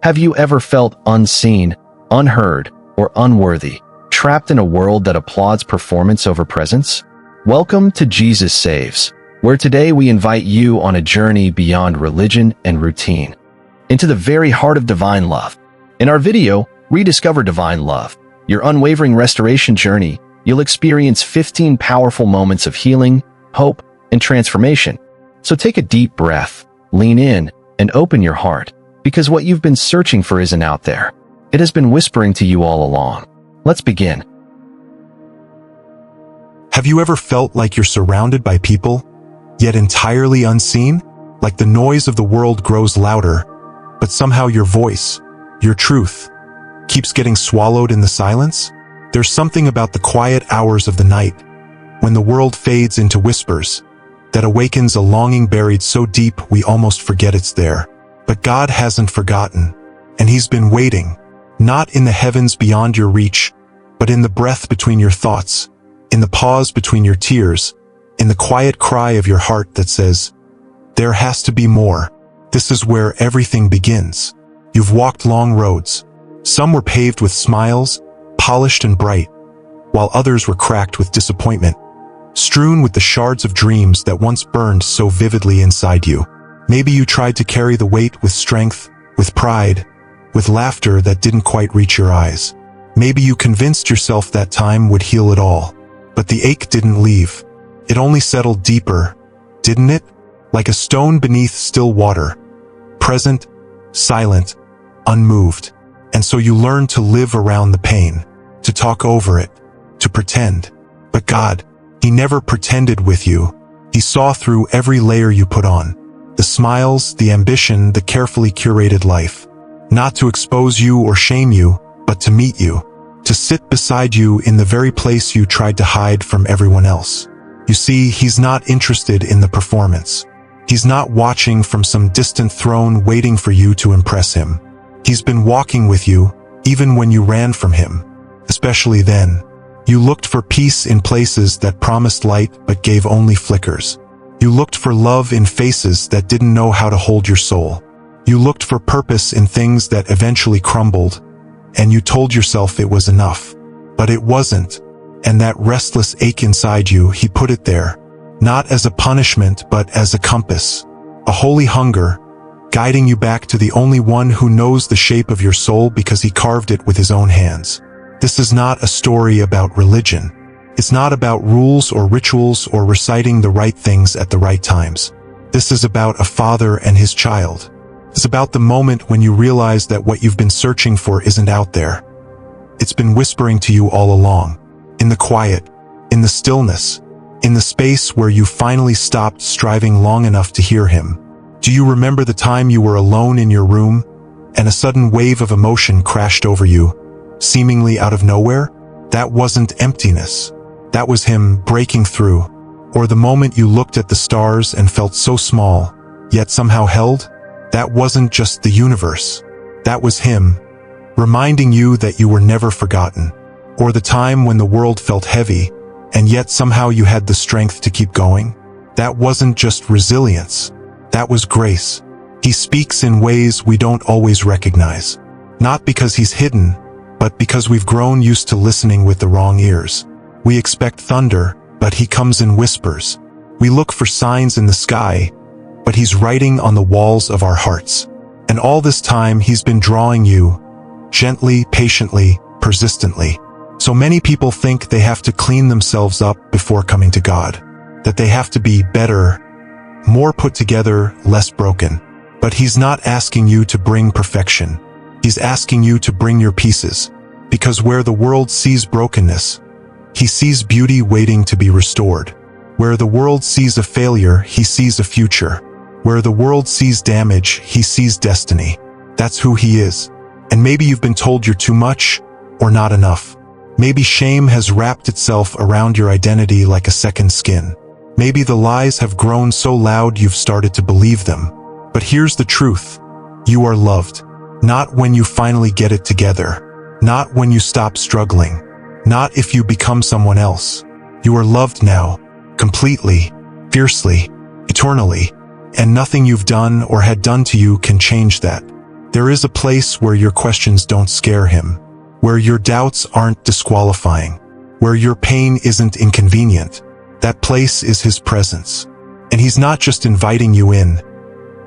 Have you ever felt unseen, unheard, or unworthy, trapped in a world that applauds performance over presence? Welcome to Jesus Saves, where today we invite you on a journey beyond religion and routine, into the very heart of divine love. In our video, Rediscover Divine Love, your unwavering restoration journey, you'll experience 15 powerful moments of healing, hope, and transformation. So take a deep breath, lean in, and open your heart, because what you've been searching for isn't out there. It has been whispering to you all along. Let's begin. Have you ever felt like you're surrounded by people, yet entirely unseen? Like the noise of the world grows louder, but somehow your voice, your truth, keeps getting swallowed in the silence? There's something about the quiet hours of the night, when the world fades into whispers, that awakens a longing buried so deep we almost forget it's there. But God hasn't forgotten, and He's been waiting, not in the heavens beyond your reach, but in the breath between your thoughts, in the pause between your tears, in the quiet cry of your heart that says, "There has to be more." This is where everything begins. You've walked long roads. Some were paved with smiles, polished and bright, while others were cracked with disappointment, strewn with the shards of dreams that once burned so vividly inside you. Maybe you tried to carry the weight with strength, with pride, with laughter that didn't quite reach your eyes. Maybe you convinced yourself that time would heal it all. But the ache didn't leave. It only settled deeper, didn't it? Like a stone beneath still water, present, silent, unmoved. And so you learned to live around the pain, to talk over it, to pretend. But God, He never pretended with you. He saw through every layer you put on. The smiles, the ambition, the carefully curated life. Not to expose you or shame you, but to meet you. To sit beside you in the very place you tried to hide from everyone else. You see, He's not interested in the performance. He's not watching from some distant throne waiting for you to impress Him. He's been walking with you, even when you ran from Him. Especially then. You looked for peace in places that promised light but gave only flickers. You looked for love in faces that didn't know how to hold your soul. You looked for purpose in things that eventually crumbled, and you told yourself it was enough. But it wasn't, and that restless ache inside you, He put it there, not as a punishment but as a compass, a holy hunger, guiding you back to the only one who knows the shape of your soul because He carved it with His own hands. This is not a story about religion. It's not about rules or rituals or reciting the right things at the right times. This is about a father and his child. It's about the moment when you realize that what you've been searching for isn't out there. It's been whispering to you all along. In the quiet, in the stillness, in the space where you finally stopped striving long enough to hear Him. Do you remember the time you were alone in your room, and a sudden wave of emotion crashed over you, seemingly out of nowhere? That wasn't emptiness. That was Him breaking through. Or the moment you looked at the stars and felt so small, yet somehow held? That wasn't just the universe. That was Him, reminding you that you were never forgotten. Or the time when the world felt heavy, and yet somehow you had the strength to keep going. That wasn't just resilience. That was grace. He speaks in ways we don't always recognize. Not because He's hidden, but because we've grown used to listening with the wrong ears. We expect thunder, but He comes in whispers. We look for signs in the sky, but He's writing on the walls of our hearts. And all this time He's been drawing you, gently, patiently, persistently. So many people think they have to clean themselves up before coming to God. That they have to be better, more put together, less broken. But He's not asking you to bring perfection. He's asking you to bring your pieces. Because where the world sees brokenness, He sees beauty waiting to be restored. Where the world sees a failure, He sees a future. Where the world sees damage, He sees destiny. That's who He is. And maybe you've been told you're too much, or not enough. Maybe shame has wrapped itself around your identity like a second skin. Maybe the lies have grown so loud you've started to believe them. But here's the truth. You are loved. Not when you finally get it together. Not when you stop struggling. Not if you become someone else. You are loved now, completely, fiercely, eternally, and nothing you've done or had done to you can change that. There is a place where your questions don't scare him, where your doubts aren't disqualifying, where your pain isn't inconvenient. That place is his presence. And he's not just inviting you in.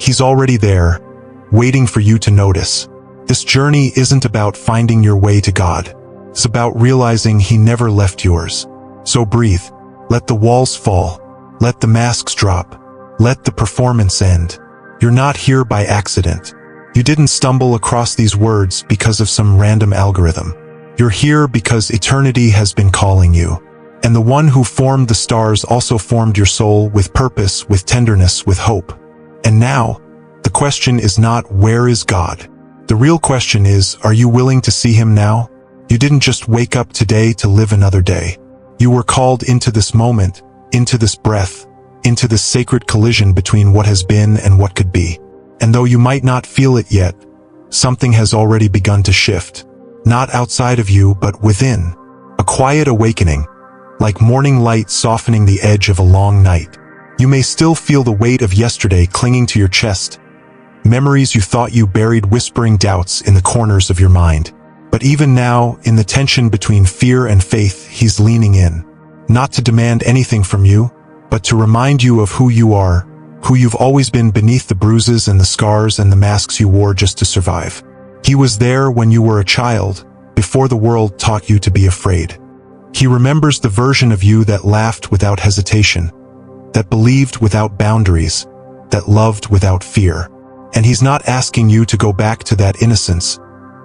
He's already there, waiting for you to notice. This journey isn't about finding your way to God. It's about realizing he never left yours. So breathe. Let the walls fall. Let the masks drop. Let the performance end. You're not here by accident. You didn't stumble across these words because of some random algorithm. You're here because eternity has been calling you. And the one who formed the stars also formed your soul with purpose, with tenderness, with hope. And now, the question is not, where is God? The real question is, are you willing to see him now? You didn't just wake up today to live another day. You were called into this moment, into this breath, into this sacred collision between what has been and what could be. And though you might not feel it yet, something has already begun to shift. Not outside of you, but within. A quiet awakening, like morning light softening the edge of a long night. You may still feel the weight of yesterday clinging to your chest, memories you thought you buried, whispering doubts in the corners of your mind. But even now, in the tension between fear and faith, he's leaning in. Not to demand anything from you, but to remind you of who you are, who you've always been beneath the bruises and the scars and the masks you wore just to survive. He was there when you were a child, before the world taught you to be afraid. He remembers the version of you that laughed without hesitation, that believed without boundaries, that loved without fear. And he's not asking you to go back to that innocence,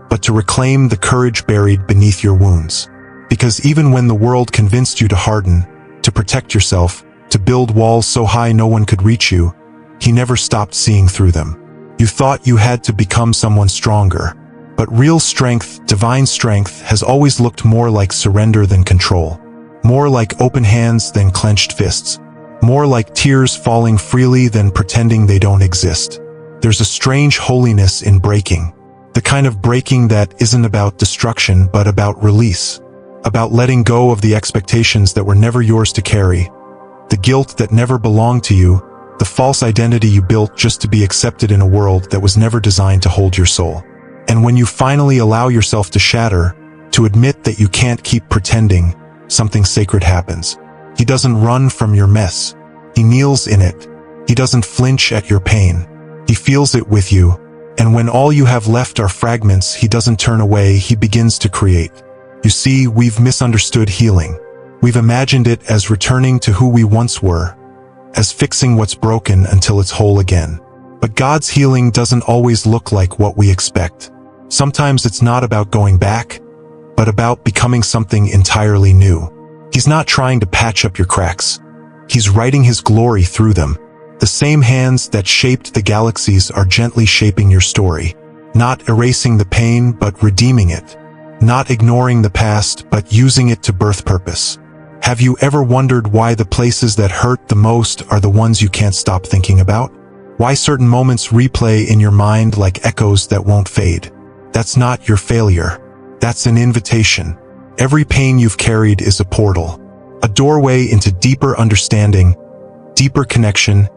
but to reclaim the courage buried beneath your wounds. Because even when the world convinced you to harden, to protect yourself, to build walls so high no one could reach you, he never stopped seeing through them. You thought you had to become someone stronger, but real strength, divine strength, has always looked more like surrender than control, more like open hands than clenched fists, more like tears falling freely than pretending they don't exist. There's a strange holiness in breaking, the kind of breaking that isn't about destruction but about release, about letting go of the expectations that were never yours to carry, the guilt that never belonged to you, the false identity you built just to be accepted in a world that was never designed to hold your soul. And when you finally allow yourself to shatter, to admit that you can't keep pretending, something sacred happens. He doesn't run from your mess. He kneels in it. He doesn't flinch at your pain. He feels it with you. And when all you have left are fragments, he doesn't turn away, he begins to create. You see, we've misunderstood healing. We've imagined it as returning to who we once were, as fixing what's broken until it's whole again. But God's healing doesn't always look like what we expect. Sometimes it's not about going back, but about becoming something entirely new. He's not trying to patch up your cracks. He's writing his glory through them. The same hands that shaped the galaxies are gently shaping your story, not erasing the pain but redeeming it, not ignoring the past but using it to birth purpose. Have you ever wondered why the places that hurt the most are the ones you can't stop thinking about? Why certain moments replay in your mind like echoes that won't fade? That's not your failure. That's an invitation. Every pain you've carried is a portal, a doorway into deeper understanding, deeper connection,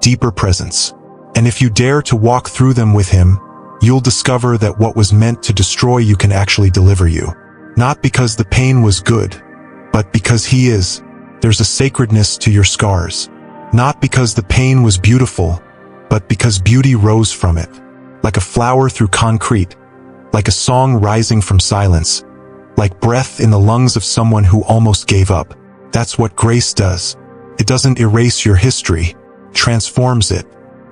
deeper presence. And if you dare to walk through them with him, you'll discover that what was meant to destroy you can actually deliver you. Not because the pain was good, but because he is. There's a sacredness to your scars. Not because the pain was beautiful, but because beauty rose from it. Like a flower through concrete, like a song rising from silence, like breath in the lungs of someone who almost gave up. That's what grace does. It doesn't erase your history, transforms it.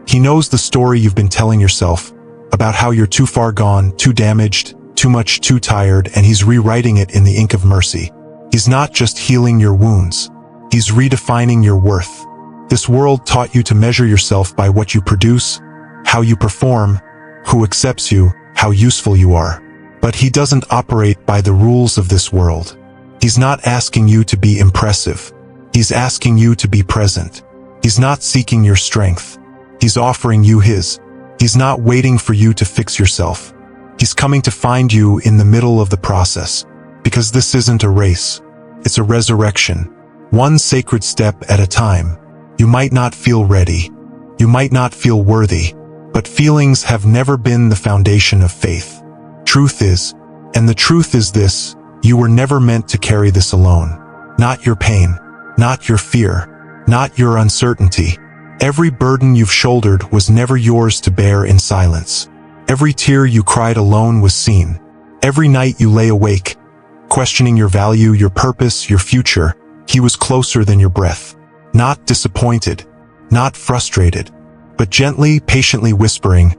He knows the story you've been telling yourself, about how you're too far gone, too damaged, too much, too tired, and he's rewriting it in the ink of mercy. He's not just healing your wounds. He's redefining your worth. This world taught you to measure yourself by what you produce, how you perform, who accepts you, how useful you are. But he doesn't operate by the rules of this world. He's not asking you to be impressive. He's asking you to be present. He's not seeking your strength. He's offering you his. He's not waiting for you to fix yourself. He's coming to find you in the middle of the process. Because this isn't a race. It's a resurrection. One sacred step at a time. You might not feel ready. You might not feel worthy. But feelings have never been the foundation of faith. Truth is, and the truth is this, you were never meant to carry this alone. Not your pain, not your fear, not your uncertainty. Every burden you've shouldered was never yours to bear in silence. Every tear you cried alone was seen. Every night you lay awake, questioning your value, your purpose, your future, he was closer than your breath. Not disappointed, not frustrated, but gently, patiently whispering,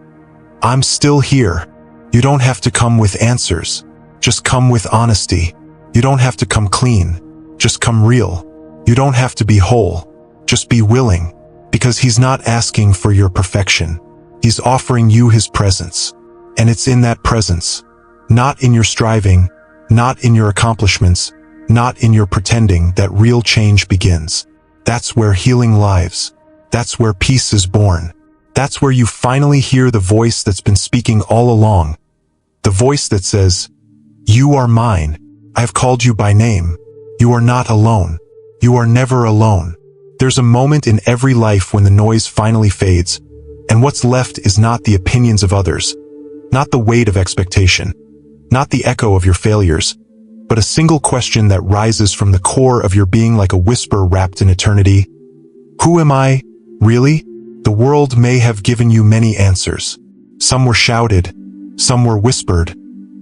I'm still here. You don't have to come with answers. Just come with honesty. You don't have to come clean. Just come real. You don't have to be whole. Just be willing. Because he's not asking for your perfection. He's offering you his presence. And it's in that presence, not in your striving, not in your accomplishments, not in your pretending, that real change begins. That's where healing lives. That's where peace is born. That's where you finally hear the voice that's been speaking all along. The voice that says, you are mine. I've called you by name. You are not alone. You are never alone. There's a moment in every life when the noise finally fades, and what's left is not the opinions of others, not the weight of expectation, not the echo of your failures, but a single question that rises from the core of your being like a whisper wrapped in eternity. Who am I, really? The world may have given you many answers. Some were shouted, some were whispered,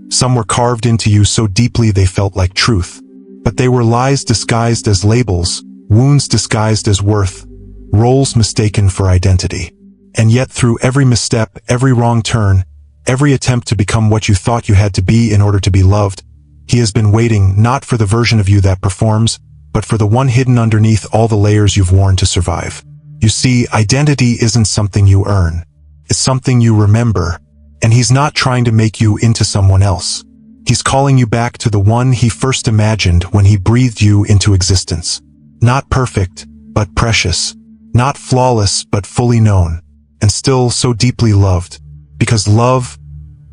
some were carved into you so deeply they felt like truth. But they were lies disguised as labels, wounds disguised as worth, roles mistaken for identity. And yet through every misstep, every wrong turn, every attempt to become what you thought you had to be in order to be loved, he has been waiting not for the version of you that performs, but for the one hidden underneath all the layers you've worn to survive. You see, identity isn't something you earn. It's something you remember. And he's not trying to make you into someone else. He's calling you back to the one he first imagined when he breathed you into existence. Not perfect, but precious. Not flawless, but fully known. And still so deeply loved. Because love,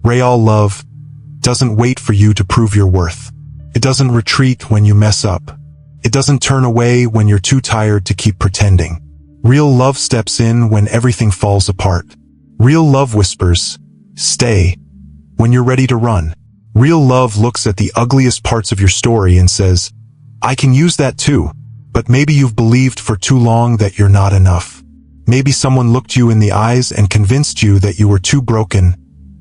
real love, doesn't wait for you to prove your worth. It doesn't retreat when you mess up. It doesn't turn away when you're too tired to keep pretending. Real love steps in when everything falls apart. Real love whispers, stay, when you're ready to run. Real love looks at the ugliest parts of your story and says, I can use that too. But maybe you've believed for too long that you're not enough. Maybe someone looked you in the eyes and convinced you that you were too broken,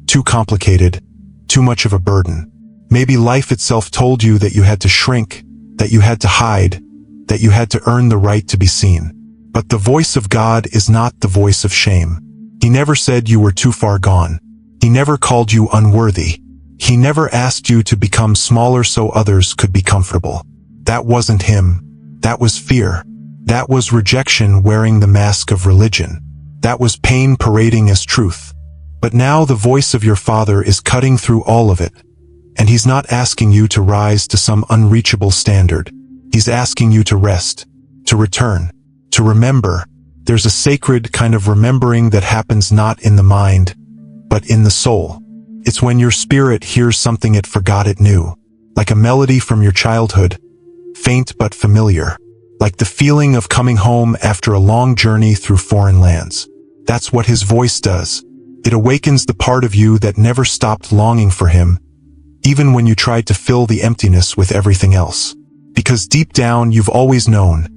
too complicated, too much of a burden. Maybe life itself told you that you had to shrink, that you had to hide, that you had to earn the right to be seen. But the voice of God is not the voice of shame. He never said you were too far gone. He never called you unworthy. He never asked you to become smaller so others could be comfortable. That wasn't him. That was fear. That was rejection wearing the mask of religion. That was pain parading as truth. But now the voice of your Father is cutting through all of it. And he's not asking you to rise to some unreachable standard. He's asking you to rest, to return, to remember. There's a sacred kind of remembering that happens not in the mind, but in the soul. It's when your spirit hears something it forgot it knew, like a melody from your childhood, faint but familiar, like the feeling of coming home after a long journey through foreign lands. That's what his voice does. It awakens the part of you that never stopped longing for him, even when you tried to fill the emptiness with everything else. Because deep down you've always known,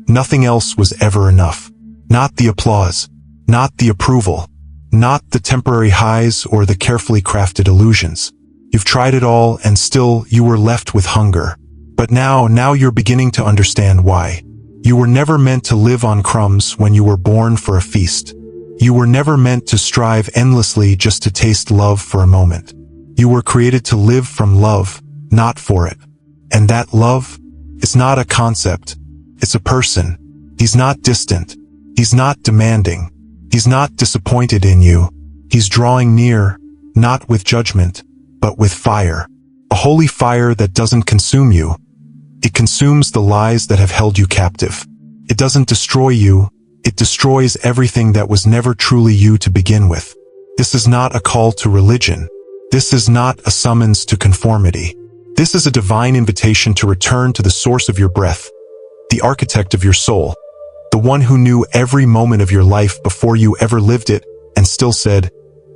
nothing else was ever enough. Not the applause, not the approval, not the temporary highs or the carefully crafted illusions. You've tried it all and still you were left with hunger. But now you're beginning to understand why. You were never meant to live on crumbs when you were born for a feast. You were never meant to strive endlessly just to taste love for a moment. You were created to live from love, not for it. And that love is not a concept. It's a person. He's not distant. He's not demanding. He's not disappointed in you. He's drawing near, not with judgment, but with fire. A holy fire that doesn't consume you. It consumes the lies that have held you captive. It doesn't destroy you. It destroys everything that was never truly you to begin with. This is not a call to religion. This is not a summons to conformity. This is a divine invitation to return to the source of your breath, the architect of your soul, the one who knew every moment of your life before you ever lived it, and still said,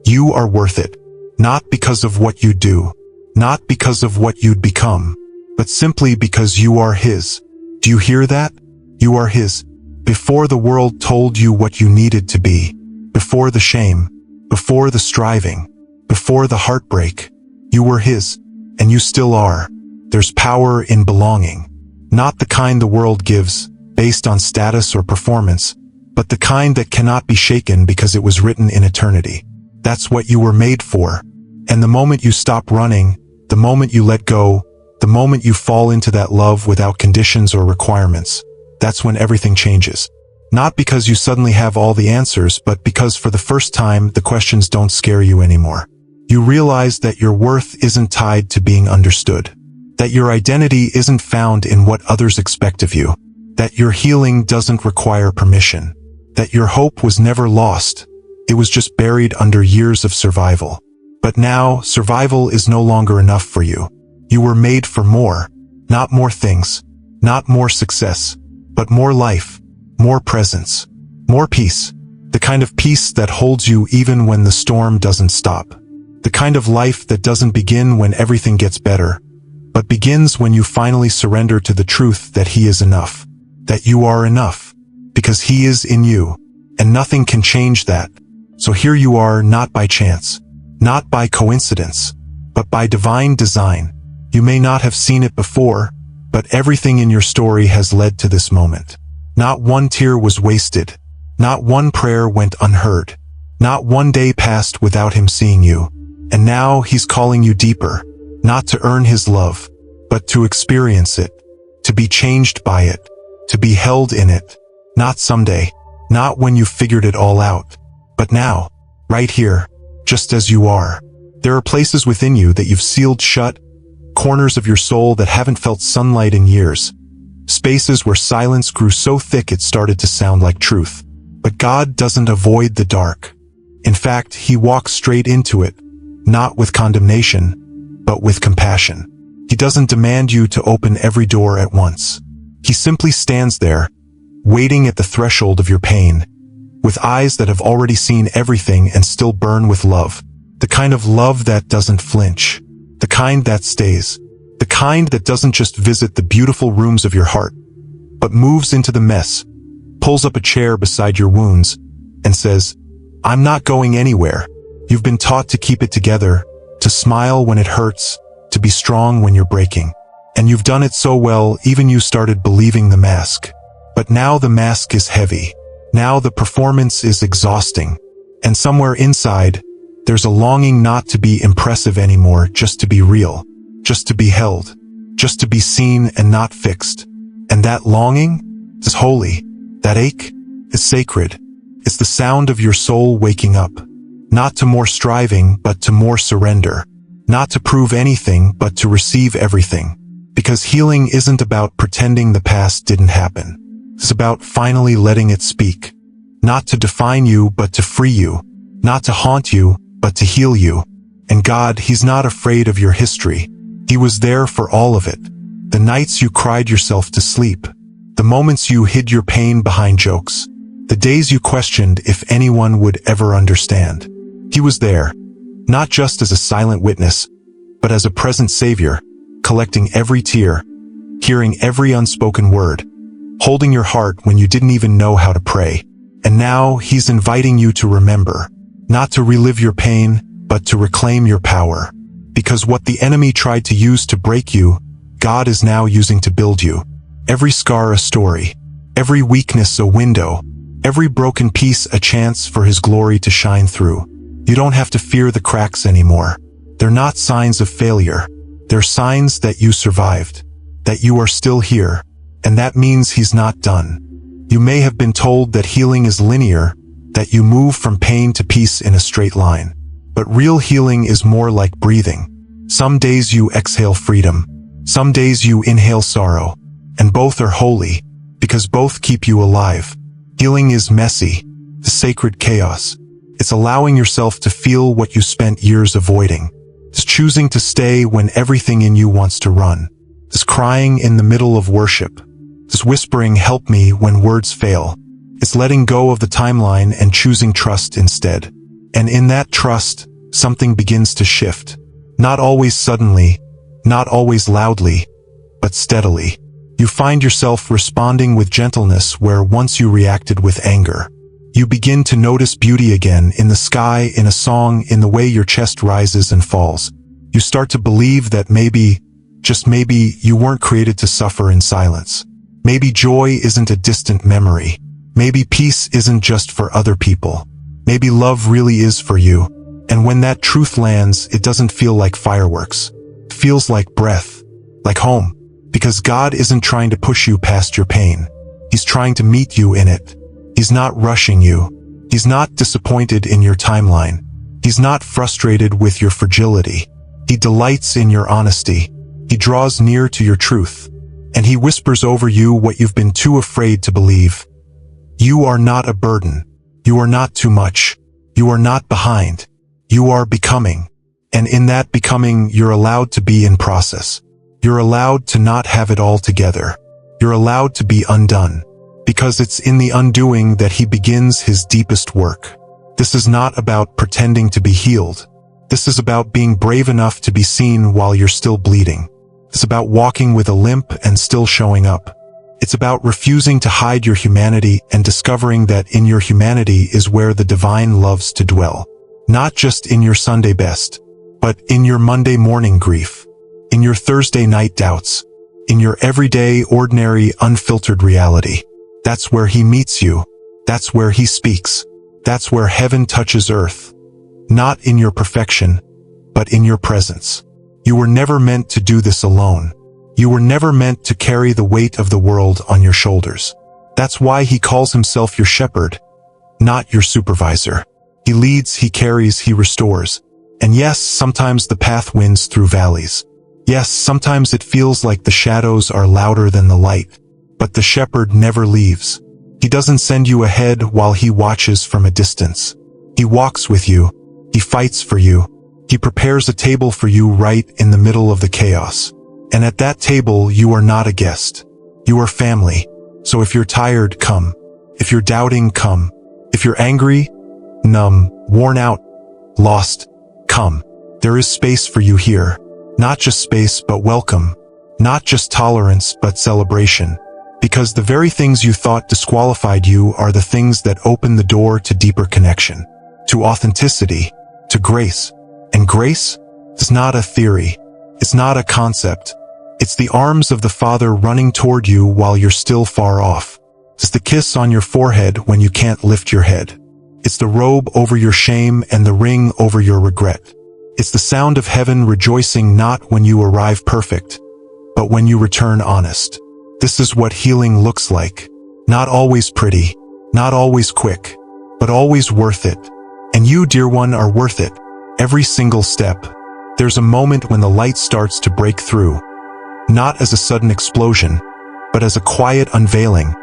"You are worth it. Not because of what you do, not because of what you'd become, but simply because you are His." Do you hear that? You are His. Before the world told you what you needed to be, before the shame, before the striving, before the heartbreak, you were His, and you still are. There's power in belonging, not the kind the world gives, based on status or performance, but the kind that cannot be shaken because it was written in eternity. That's what you were made for. And the moment you stop running, the moment you let go, the moment you fall into that love without conditions or requirements, that's when everything changes. Not because you suddenly have all the answers, but because for the first time, the questions don't scare you anymore. You realize that your worth isn't tied to being understood, that your identity isn't found in what others expect of you, that your healing doesn't require permission, that your hope was never lost. It was just buried under years of survival. But now, survival is no longer enough for you. You were made for more. Not more things, not more success, but more life, more presence, more peace. The kind of peace that holds you even when the storm doesn't stop. The kind of life that doesn't begin when everything gets better, but begins when you finally surrender to the truth that He is enough, that you are enough, because He is in you, and nothing can change that. So here you are, not by chance, not by coincidence, but by divine design. You may not have seen it before, but everything in your story has led to this moment. Not one tear was wasted, not one prayer went unheard, not one day passed without Him seeing you. And now He's calling you deeper, not to earn His love, but to experience it, to be changed by it, to be held in it. Not someday, not when you've figured it all out, but now, right here, just as you are. There are places within you that you've sealed shut, corners of your soul that haven't felt sunlight in years, spaces where silence grew so thick it started to sound like truth. But God doesn't avoid the dark. In fact, He walks straight into it, not with condemnation, but with compassion. He doesn't demand you to open every door at once. He simply stands there, waiting at the threshold of your pain, with eyes that have already seen everything and still burn with love. The kind of love that doesn't flinch, the kind that stays, the kind that doesn't just visit the beautiful rooms of your heart, but moves into the mess, pulls up a chair beside your wounds, and says, "I'm not going anywhere." You've been taught to keep it together, to smile when it hurts, to be strong when you're breaking. And you've done it so well, even you started believing the mask. But now the mask is heavy. Now the performance is exhausting. And somewhere inside, there's a longing not to be impressive anymore, just to be real, just to be held, just to be seen and not fixed. And that longing is holy. That ache is sacred. It's the sound of your soul waking up. Not to more striving, but to more surrender. Not to prove anything, but to receive everything. Because healing isn't about pretending the past didn't happen. It's about finally letting it speak. Not to define you, but to free you. Not to haunt you, but to heal you. And God, He's not afraid of your history. He was there for all of it. The nights you cried yourself to sleep. The moments you hid your pain behind jokes. The days you questioned if anyone would ever understand. He was there, not just as a silent witness, but as a present savior, collecting every tear, hearing every unspoken word, holding your heart when you didn't even know how to pray. And now He's inviting you to remember, not to relive your pain, but to reclaim your power. Because what the enemy tried to use to break you, God is now using to build you. Every scar a story, every weakness a window, every broken piece a chance for His glory to shine through. You don't have to fear the cracks anymore. They're not signs of failure. They're signs that you survived, that you are still here, and that means He's not done. You may have been told that healing is linear, that you move from pain to peace in a straight line. But real healing is more like breathing. Some days you exhale freedom. Some days you inhale sorrow. And both are holy, because both keep you alive. Healing is messy, the sacred chaos. It's allowing yourself to feel what you spent years avoiding. It's choosing to stay when everything in you wants to run. It's crying in the middle of worship. It's whispering, "Help me," when words fail. It's letting go of the timeline and choosing trust instead. And in that trust, something begins to shift. Not always suddenly, not always loudly, but steadily. You find yourself responding with gentleness where once you reacted with anger. You begin to notice beauty again in the sky, in a song, in the way your chest rises and falls. You start to believe that maybe, just maybe, you weren't created to suffer in silence. Maybe joy isn't a distant memory. Maybe peace isn't just for other people. Maybe love really is for you. And when that truth lands, it doesn't feel like fireworks. It feels like breath, like home. Because God isn't trying to push you past your pain. He's trying to meet you in it. He's not rushing you. He's not disappointed in your timeline. He's not frustrated with your fragility. He delights in your honesty. He draws near to your truth. And he whispers over you what you've been too afraid to believe. You are not a burden. You are not too much. You are not behind. You are becoming. And in that becoming, you're allowed to be in process. You're allowed to not have it all together. You're allowed to be undone. Because it's in the undoing that he begins his deepest work. This is not about pretending to be healed. This is about being brave enough to be seen while you're still bleeding. It's about walking with a limp and still showing up. It's about refusing to hide your humanity and discovering that in your humanity is where the divine loves to dwell. Not just in your Sunday best, but in your Monday morning grief, in your Thursday night doubts, in your everyday, ordinary, unfiltered reality. That's where he meets you. That's where he speaks. That's where heaven touches earth. Not in your perfection, but in your presence. You were never meant to do this alone. You were never meant to carry the weight of the world on your shoulders. That's why he calls himself your shepherd, not your supervisor. He leads, he carries, he restores. And yes, sometimes the path wins through valleys. Yes, sometimes it feels like the shadows are louder than the light. But the shepherd never leaves. He doesn't send you ahead while he watches from a distance. He walks with you. He fights for you. He prepares a table for you right in the middle of the chaos. And at that table, you are not a guest. You are family. So if you're tired, come. If you're doubting, come. If you're angry, numb, worn out, lost, come. There is space for you here. Not just space, but welcome. Not just tolerance, but celebration. Because the very things you thought disqualified you are the things that open the door to deeper connection, to authenticity, to grace. And grace is not a theory. It's not a concept. It's the arms of the Father running toward you while you're still far off. It's the kiss on your forehead when you can't lift your head. It's the robe over your shame and the ring over your regret. It's the sound of heaven rejoicing not when you arrive perfect, but when you return honest. This is what healing looks like. Not always pretty, not always quick, but always worth it. And you, dear one, are worth it. Every single step. There's a moment when the light starts to break through. Not as a sudden explosion, but as a quiet unveiling,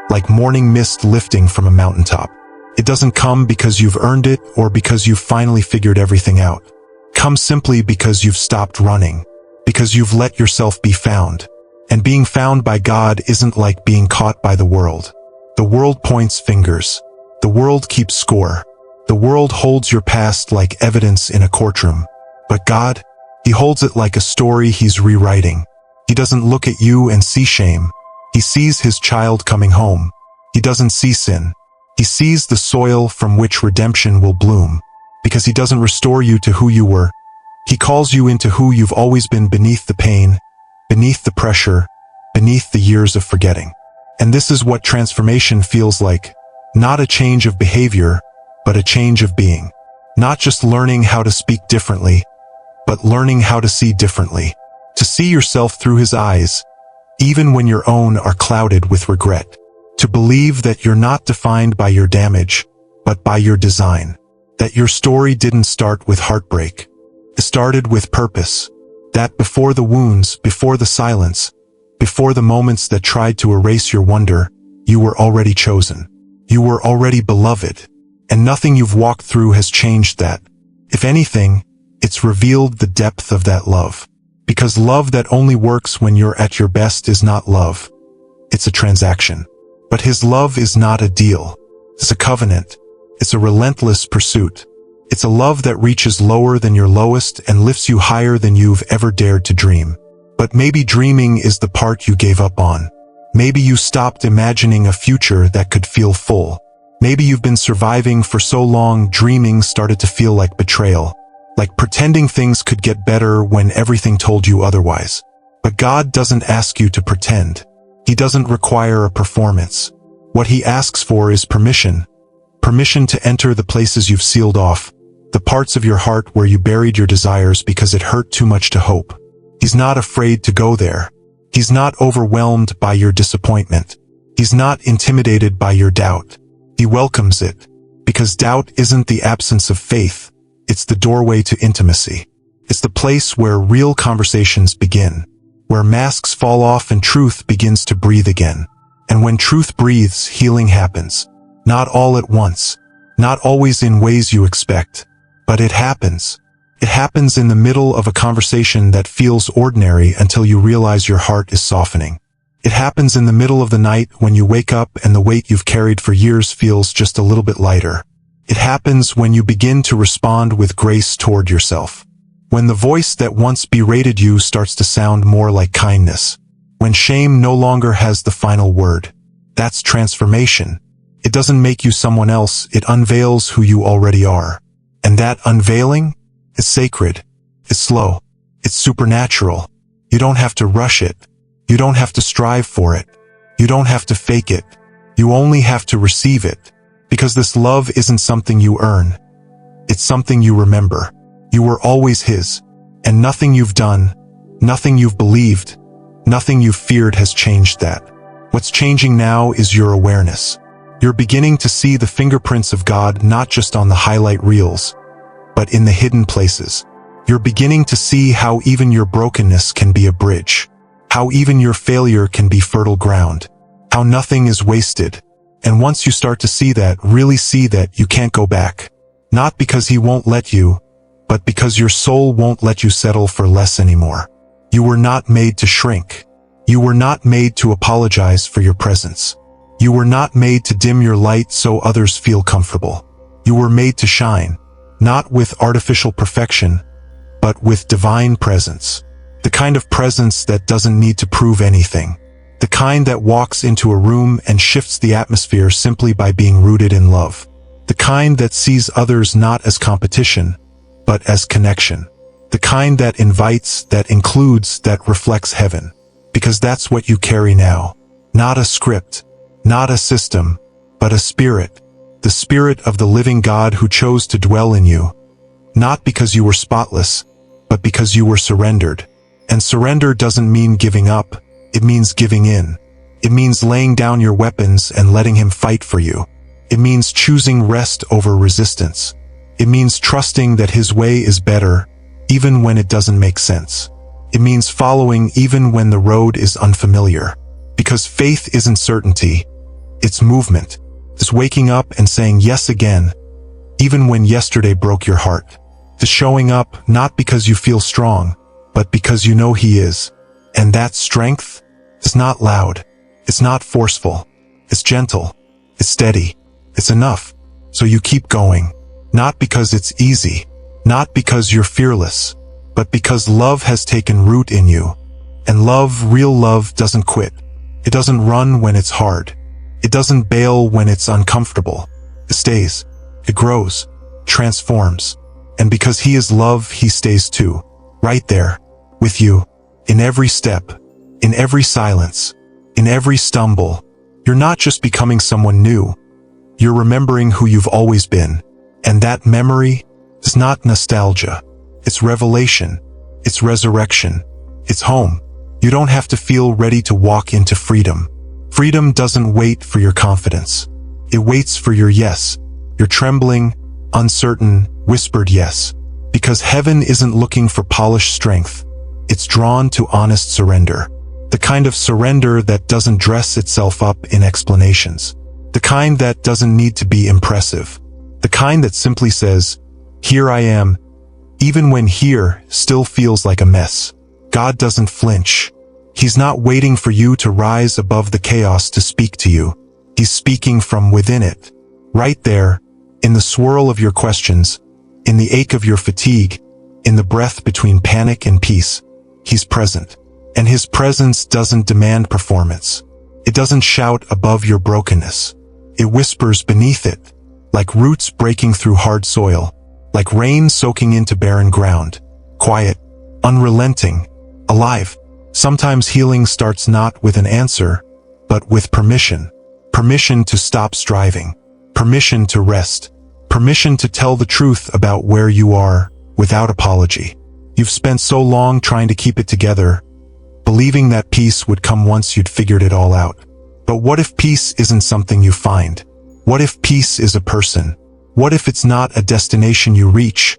like morning mist lifting from a mountaintop. It doesn't come because you've earned it or because you've finally figured everything out. It comes simply because you've stopped running, because you've let yourself be found. And being found by God isn't like being caught by the world. The world points fingers. The world keeps score. The world holds your past like evidence in a courtroom. But God, he holds it like a story he's rewriting. He doesn't look at you and see shame. He sees his child coming home. He doesn't see sin. He sees the soil from which redemption will bloom. Because he doesn't restore you to who you were. He calls you into who you've always been beneath the pain, beneath the pressure, beneath the years of forgetting. And this is what transformation feels like. Not a change of behavior, but a change of being. Not just learning how to speak differently, but learning how to see differently. To see yourself through his eyes, even when your own are clouded with regret. To believe that you're not defined by your damage, but by your design. That your story didn't start with heartbreak. It started with purpose. That before the wounds, before the silence, before the moments that tried to erase your wonder, you were already chosen. You were already beloved. And nothing you've walked through has changed that. If anything, it's revealed the depth of that love. Because love that only works when you're at your best is not love. It's a transaction. But his love is not a deal. It's a covenant. It's a relentless pursuit. It's a love that reaches lower than your lowest and lifts you higher than you've ever dared to dream. But maybe dreaming is the part you gave up on. Maybe you stopped imagining a future that could feel full. Maybe you've been surviving for so long, dreaming started to feel like betrayal. Like pretending things could get better when everything told you otherwise. But God doesn't ask you to pretend. He doesn't require a performance. What he asks for is permission. Permission to enter the places you've sealed off, the parts of your heart where you buried your desires because it hurt too much to hope. He's not afraid to go there. He's not overwhelmed by your disappointment. He's not intimidated by your doubt. He welcomes it, because doubt isn't the absence of faith. It's the doorway to intimacy. It's the place where real conversations begin, where masks fall off and truth begins to breathe again. And when truth breathes, healing happens. Not all at once, not always in ways you expect, but it happens. It happens in the middle of a conversation that feels ordinary until you realize your heart is softening. It happens in the middle of the night when you wake up and the weight you've carried for years feels just a little bit lighter. It happens when you begin to respond with grace toward yourself. When the voice that once berated you starts to sound more like kindness. When shame no longer has the final word. That's transformation. It doesn't make you someone else, it unveils who you already are. And that unveiling is sacred. It's slow. It's supernatural. You don't have to rush it. You don't have to strive for it. You don't have to fake it. You only have to receive it. Because this love isn't something you earn. It's something you remember. You were always his. And nothing you've done, nothing you've believed, nothing you've feared has changed that. What's changing now is your awareness. You're beginning to see the fingerprints of God not just on the highlight reels, but in the hidden places. You're beginning to see how even your brokenness can be a bridge. How even your failure can be fertile ground. How nothing is wasted. And once you start to see that, really see that, you can't go back. Not because he won't let you, but because your soul won't let you settle for less anymore. You were not made to shrink. You were not made to apologize for your presence. You were not made to dim your light so others feel comfortable. You were made to shine, not with artificial perfection, but with divine presence. The kind of presence that doesn't need to prove anything. The kind that walks into a room and shifts the atmosphere simply by being rooted in love. The kind that sees others not as competition, but as connection. The kind that invites, that includes, that reflects heaven. Because that's what you carry now. Not a script, not a system, but a spirit. The spirit of the living God who chose to dwell in you. Not because you were spotless, but because you were surrendered. And surrender doesn't mean giving up, it means giving in. It means laying down your weapons and letting him fight for you. It means choosing rest over resistance. It means trusting that his way is better, even when it doesn't make sense. It means following even when the road is unfamiliar. Because faith isn't certainty, it's movement. It's waking up and saying yes again, even when yesterday broke your heart. It's showing up not because you feel strong, but because you know he is. And that strength is not loud. It's not forceful. It's gentle. It's steady. It's enough. So you keep going. Not because it's easy. Not because you're fearless. But because love has taken root in you. And love, real love, doesn't quit. It doesn't run when it's hard. It doesn't bail when it's uncomfortable. It stays. It grows. Transforms. And because he is love, he stays too. Right there. With you. In every step. In every silence. In every stumble. You're not just becoming someone new. You're remembering who you've always been. And that memory is not nostalgia. It's revelation. It's resurrection. It's home. You don't have to feel ready to walk into freedom. Freedom doesn't wait for your confidence. It waits for your yes. Your trembling, uncertain, whispered yes. Because heaven isn't looking for polished strength. It's drawn to honest surrender. The kind of surrender that doesn't dress itself up in explanations. The kind that doesn't need to be impressive. The kind that simply says, here I am, even when here still feels like a mess. God doesn't flinch. He's not waiting for you to rise above the chaos to speak to you. He's speaking from within it. Right there, in the swirl of your questions, in the ache of your fatigue, in the breath between panic and peace. He's present. And his presence doesn't demand performance. It doesn't shout above your brokenness. It whispers beneath it, like roots breaking through hard soil, like rain soaking into barren ground. Quiet, unrelenting, alive. Sometimes healing starts not with an answer, but with permission. Permission to stop striving. Permission to rest. Permission to tell the truth about where you are, without apology. You've spent so long trying to keep it together, believing that peace would come once you'd figured it all out. But what if peace isn't something you find? What if peace is a person? What if it's not a destination you reach,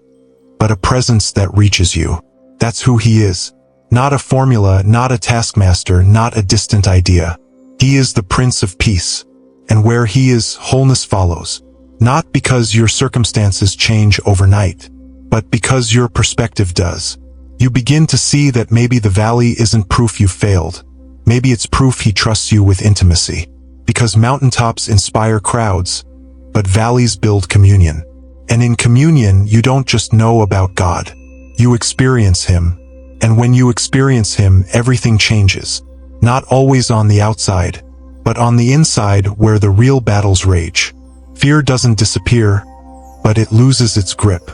but a presence that reaches you? That's who he is. Not a formula, not a taskmaster, not a distant idea. He is the Prince of Peace. And where he is, wholeness follows. Not because your circumstances change overnight, but because your perspective does. You begin to see that maybe the valley isn't proof you failed. Maybe it's proof he trusts you with intimacy. Because mountaintops inspire crowds, but valleys build communion. And in communion, you don't just know about God. You experience him. And when you experience him, everything changes. Not always on the outside, but on the inside where the real battles rage. Fear doesn't disappear, but it loses its grip.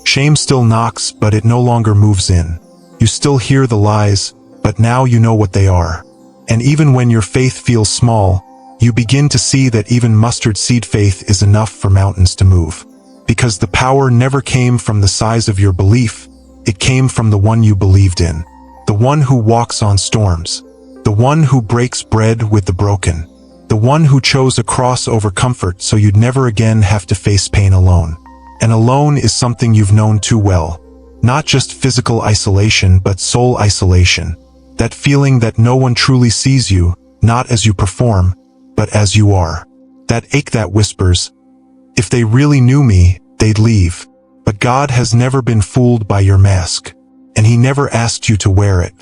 Shame still knocks, but it no longer moves in. You still hear the lies, but now you know what they are. And even when your faith feels small, you begin to see that even mustard seed faith is enough for mountains to move. Because the power never came from the size of your belief, it came from the one you believed in. The one who walks on storms. The one who breaks bread with the broken. The one who chose a cross over comfort so you'd never again have to face pain alone. And alone is something you've known too well. Not just physical isolation, but soul isolation. That feeling that no one truly sees you, not as you perform, but as you are. That ache that whispers, if they really knew me, they'd leave. But God has never been fooled by your mask. And he never asked you to wear it.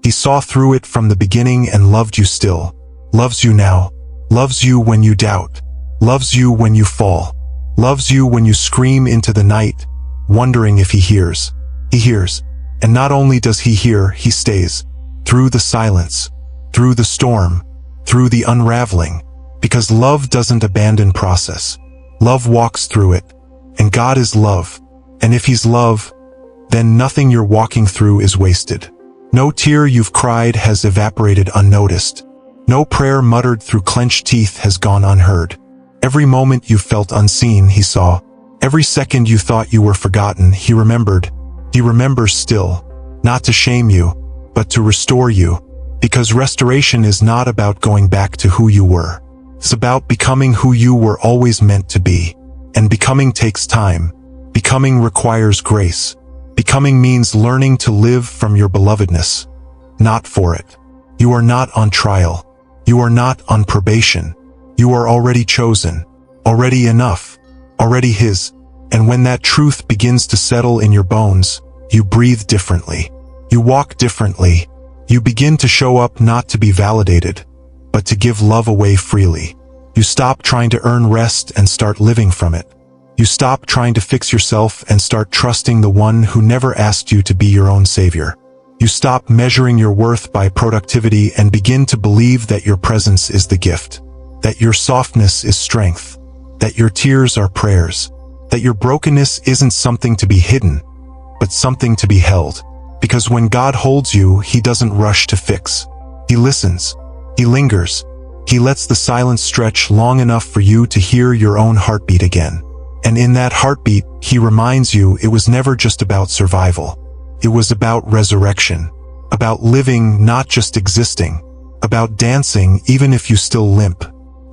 He saw through it from the beginning and loved you still. Loves you now. Loves you when you doubt. Loves you when you fall. Loves you when you scream into the night, wondering if he hears. He hears. And not only does he hear, he stays. Through the silence. Through the storm. Through the unraveling. Because love doesn't abandon process. Love walks through it. And God is love. And if he's love, then nothing you're walking through is wasted. No tear you've cried has evaporated unnoticed. No prayer muttered through clenched teeth has gone unheard. Every moment you felt unseen, he saw. Every second you thought you were forgotten, he remembered. He remembers still. Not to shame you, but to restore you. Because restoration is not about going back to who you were. It's about becoming who you were always meant to be. And becoming takes time. Becoming requires grace. Becoming means learning to live from your belovedness, not for it. You are not on trial. You are not on probation. You are already chosen, already enough, already his. And when that truth begins to settle in your bones, you breathe differently. You walk differently. You begin to show up not to be validated, but to give love away freely. You stop trying to earn rest and start living from it. You stop trying to fix yourself and start trusting the one who never asked you to be your own savior. You stop measuring your worth by productivity and begin to believe that your presence is the gift, that your softness is strength, that your tears are prayers, that your brokenness isn't something to be hidden, but something to be held. Because when God holds you, he doesn't rush to fix. He listens. He lingers. He lets the silence stretch long enough for you to hear your own heartbeat again. And in that heartbeat, he reminds you it was never just about survival. It was about resurrection. About living, not just existing. About dancing, even if you still limp.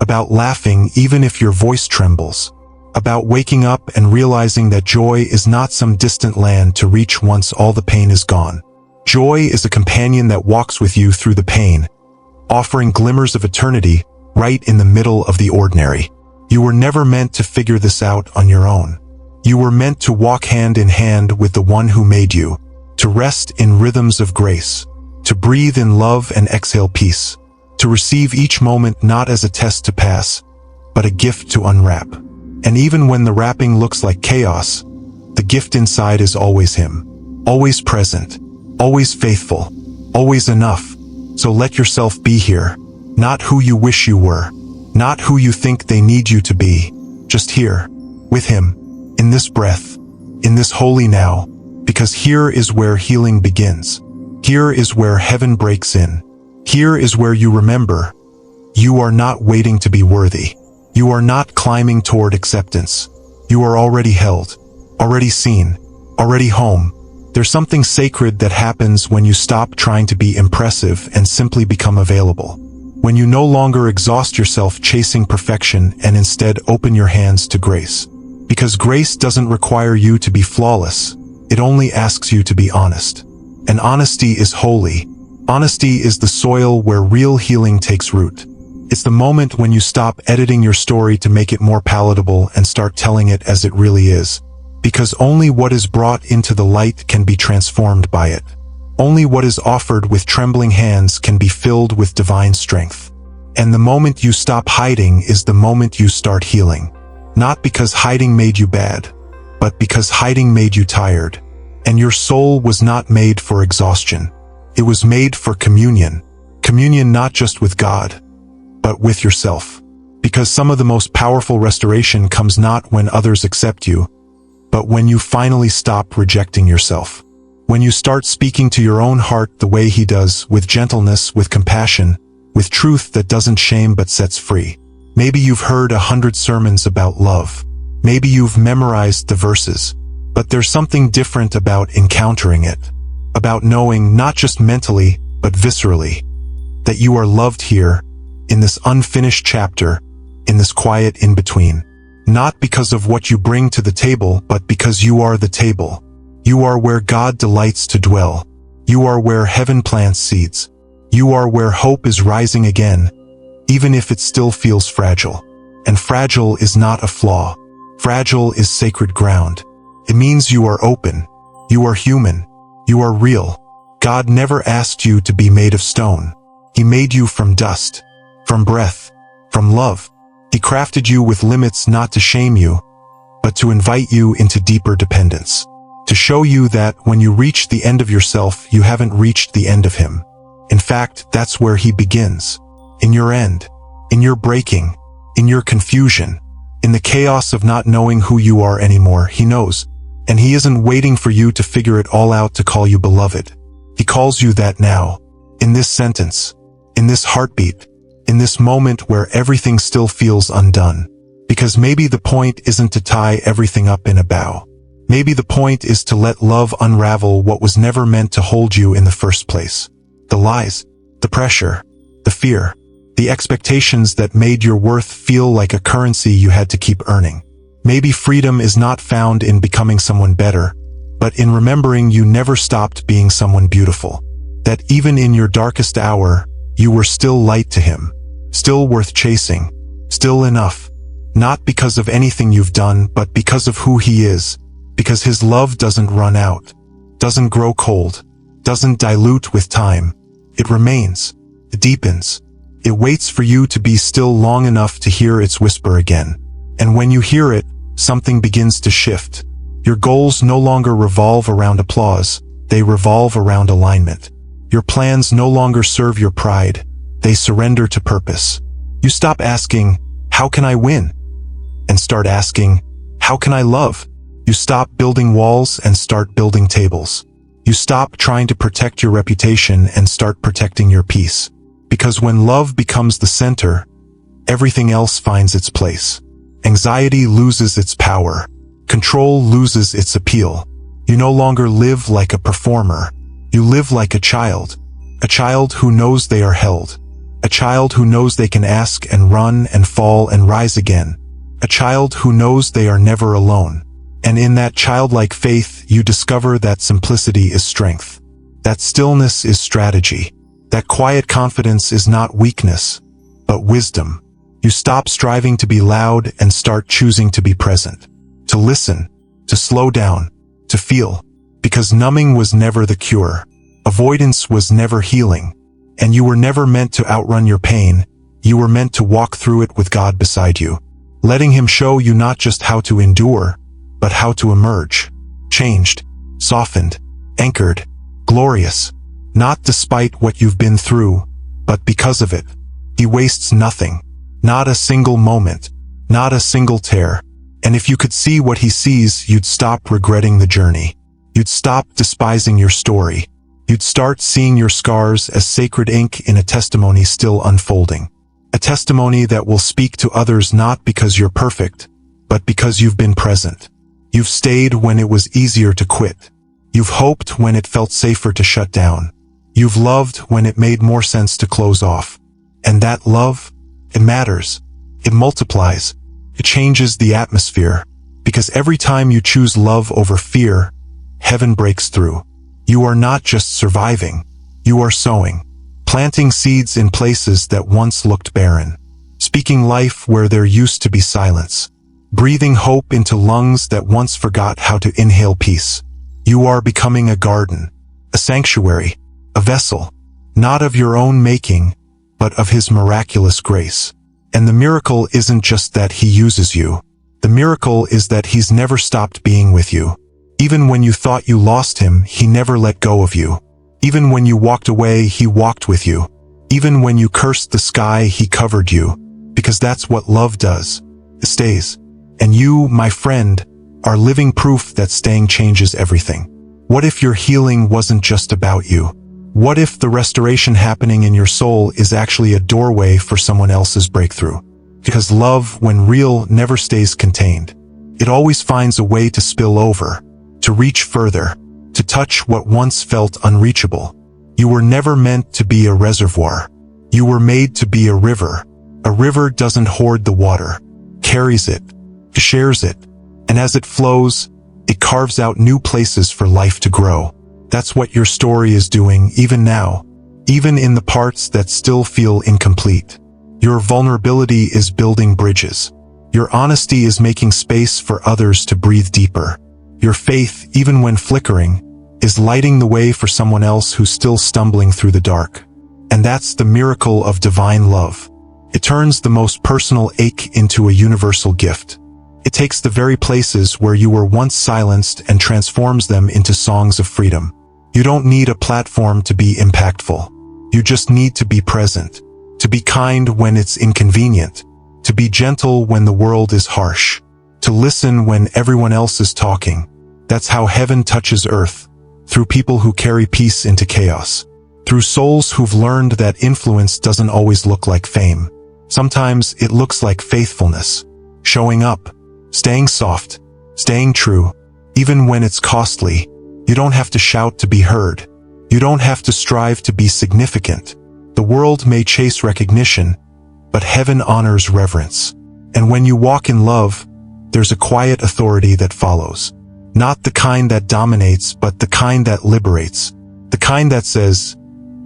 About laughing, even if your voice trembles. About waking up and realizing that joy is not some distant land to reach once all the pain is gone. Joy is a companion that walks with you through the pain, offering glimmers of eternity right in the middle of the ordinary. You were never meant to figure this out on your own. You were meant to walk hand in hand with the one who made you, to rest in rhythms of grace, to breathe in love and exhale peace, to receive each moment not as a test to pass, but a gift to unwrap. And even when the wrapping looks like chaos, the gift inside is always Him. Always present. Always faithful. Always enough. So let yourself be here. Not who you wish you were. Not who you think they need you to be. Just here. With Him. In this breath. In this holy now. Because here is where healing begins. Here is where heaven breaks in. Here is where you remember. You are not waiting to be worthy. You are not climbing toward acceptance. You are already held. Already seen. Already home. There's something sacred that happens when you stop trying to be impressive and simply become available. When you no longer exhaust yourself chasing perfection and instead open your hands to grace. Because grace doesn't require you to be flawless. It only asks you to be honest. And honesty is holy. Honesty is the soil where real healing takes root. It's the moment when you stop editing your story to make it more palatable and start telling it as it really is. Because only what is brought into the light can be transformed by it. Only what is offered with trembling hands can be filled with divine strength. And the moment you stop hiding is the moment you start healing. Not because hiding made you bad, but because hiding made you tired. And your soul was not made for exhaustion. It was made for communion. Communion not just with God, but with yourself. Because some of the most powerful restoration comes not when others accept you, but when you finally stop rejecting yourself. When you start speaking to your own heart the way He does, with gentleness, with compassion, with truth that doesn't shame but sets free. Maybe you've heard 100 sermons about love. Maybe you've memorized the verses. But there's something different about encountering it. About knowing, not just mentally, but viscerally, that you are loved here, in this unfinished chapter, in this quiet in-between. Not because of what you bring to the table, but because you are the table. You are where God delights to dwell. You are where heaven plants seeds. You are where hope is rising again, even if it still feels fragile. And fragile is not a flaw. Fragile is sacred ground. It means you are open. You are human. You are real. God never asked you to be made of stone. He made you from dust, from breath, from love. He crafted you with limits not to shame you, but to invite you into deeper dependence. To show you that when you reach the end of yourself, you haven't reached the end of Him. In fact, that's where He begins. In your end. In your breaking. In your confusion. In the chaos of not knowing who you are anymore. He knows. And He isn't waiting for you to figure it all out to call you beloved. He calls you that now. In this sentence. In this heartbeat. In this moment where everything still feels undone. Because maybe the point isn't to tie everything up in a bow. Maybe the point is to let love unravel what was never meant to hold you in the first place. The lies, the pressure, the fear, the expectations that made your worth feel like a currency you had to keep earning. Maybe freedom is not found in becoming someone better, but in remembering you never stopped being someone beautiful. That even in your darkest hour, you were still light to Him. Still worth chasing. Still enough. Not because of anything you've done, but because of who He is. Because His love doesn't run out. Doesn't grow cold. Doesn't dilute with time. It remains. It deepens. It waits for you to be still long enough to hear its whisper again. And when you hear it, something begins to shift. Your goals no longer revolve around applause. They revolve around alignment. Your plans no longer serve your pride. They surrender to purpose. You stop asking, how can I win? And start asking, how can I love? You stop building walls and start building tables. You stop trying to protect your reputation and start protecting your peace. Because when love becomes the center, everything else finds its place. Anxiety loses its power. Control loses its appeal. You no longer live like a performer. You live like a child. A child who knows they are held. A child who knows they can ask and run and fall and rise again. A child who knows they are never alone. And in that childlike faith, you discover that simplicity is strength. That stillness is strategy. That quiet confidence is not weakness, but wisdom. You stop striving to be loud and start choosing to be present. To listen, to slow down, to feel. Because numbing was never the cure. Avoidance was never healing. And you were never meant to outrun your pain. You were meant to walk through it with God beside you. Letting Him show you not just how to endure, but how to emerge. changed, softened, anchored, glorious, not despite what you've been through, but because of it. He wastes nothing, not a single moment, not a single tear. And if you could see what he sees, you'd stop regretting the journey. You'd stop despising your story. You'd start seeing your scars as sacred ink in a testimony still unfolding. A testimony that will speak to others not because you're perfect, but because you've been present. You've stayed when it was easier to quit. You've hoped when it felt safer to shut down. You've loved when it made more sense to close off. And that love, it matters. It multiplies. It changes the atmosphere. Because every time you choose love over fear, heaven breaks through. You are not just surviving. You are sowing. Planting seeds in places that once looked barren. Speaking life where there used to be silence. Breathing hope into lungs that once forgot how to inhale peace. You are becoming a garden, a sanctuary, a vessel, not of your own making, but of his miraculous grace. And the miracle isn't just that he uses you. The miracle is that he's never stopped being with you. Even when you thought you lost him, he never let go of you. Even when you walked away, he walked with you. Even when you cursed the sky, he covered you. Because that's what love does. It stays. And you, my friend, are living proof that staying changes everything. What if your healing wasn't just about you? What if the restoration happening in your soul is actually a doorway for someone else's breakthrough? Because love, when real, never stays contained. It always finds a way to spill over, to reach further, to touch what once felt unreachable. You were never meant to be a reservoir. You were made to be a river. A river doesn't hoard the water, carries it, shares it, and as it flows, it carves out new places for life to grow. That's what your story is doing even now, even in the parts that still feel incomplete. Your vulnerability is building bridges. Your honesty is making space for others to breathe deeper. Your faith, even when flickering, is lighting the way for someone else who's still stumbling through the dark. And that's the miracle of divine love. It turns the most personal ache into a universal gift. It takes the very places where you were once silenced and transforms them into songs of freedom. You don't need a platform to be impactful. You just need to be present, to be kind when it's inconvenient, to be gentle when the world is harsh, to listen when everyone else is talking. That's how heaven touches earth, through people who carry peace into chaos, through souls who've learned that influence doesn't always look like fame. Sometimes it looks like faithfulness, showing up, staying soft, staying true, even when it's costly. You don't have to shout to be heard. You don't have to strive to be significant. The world may chase recognition, but heaven honors reverence. And when you walk in love, there's a quiet authority that follows. Not the kind that dominates, but the kind that liberates. The kind that says,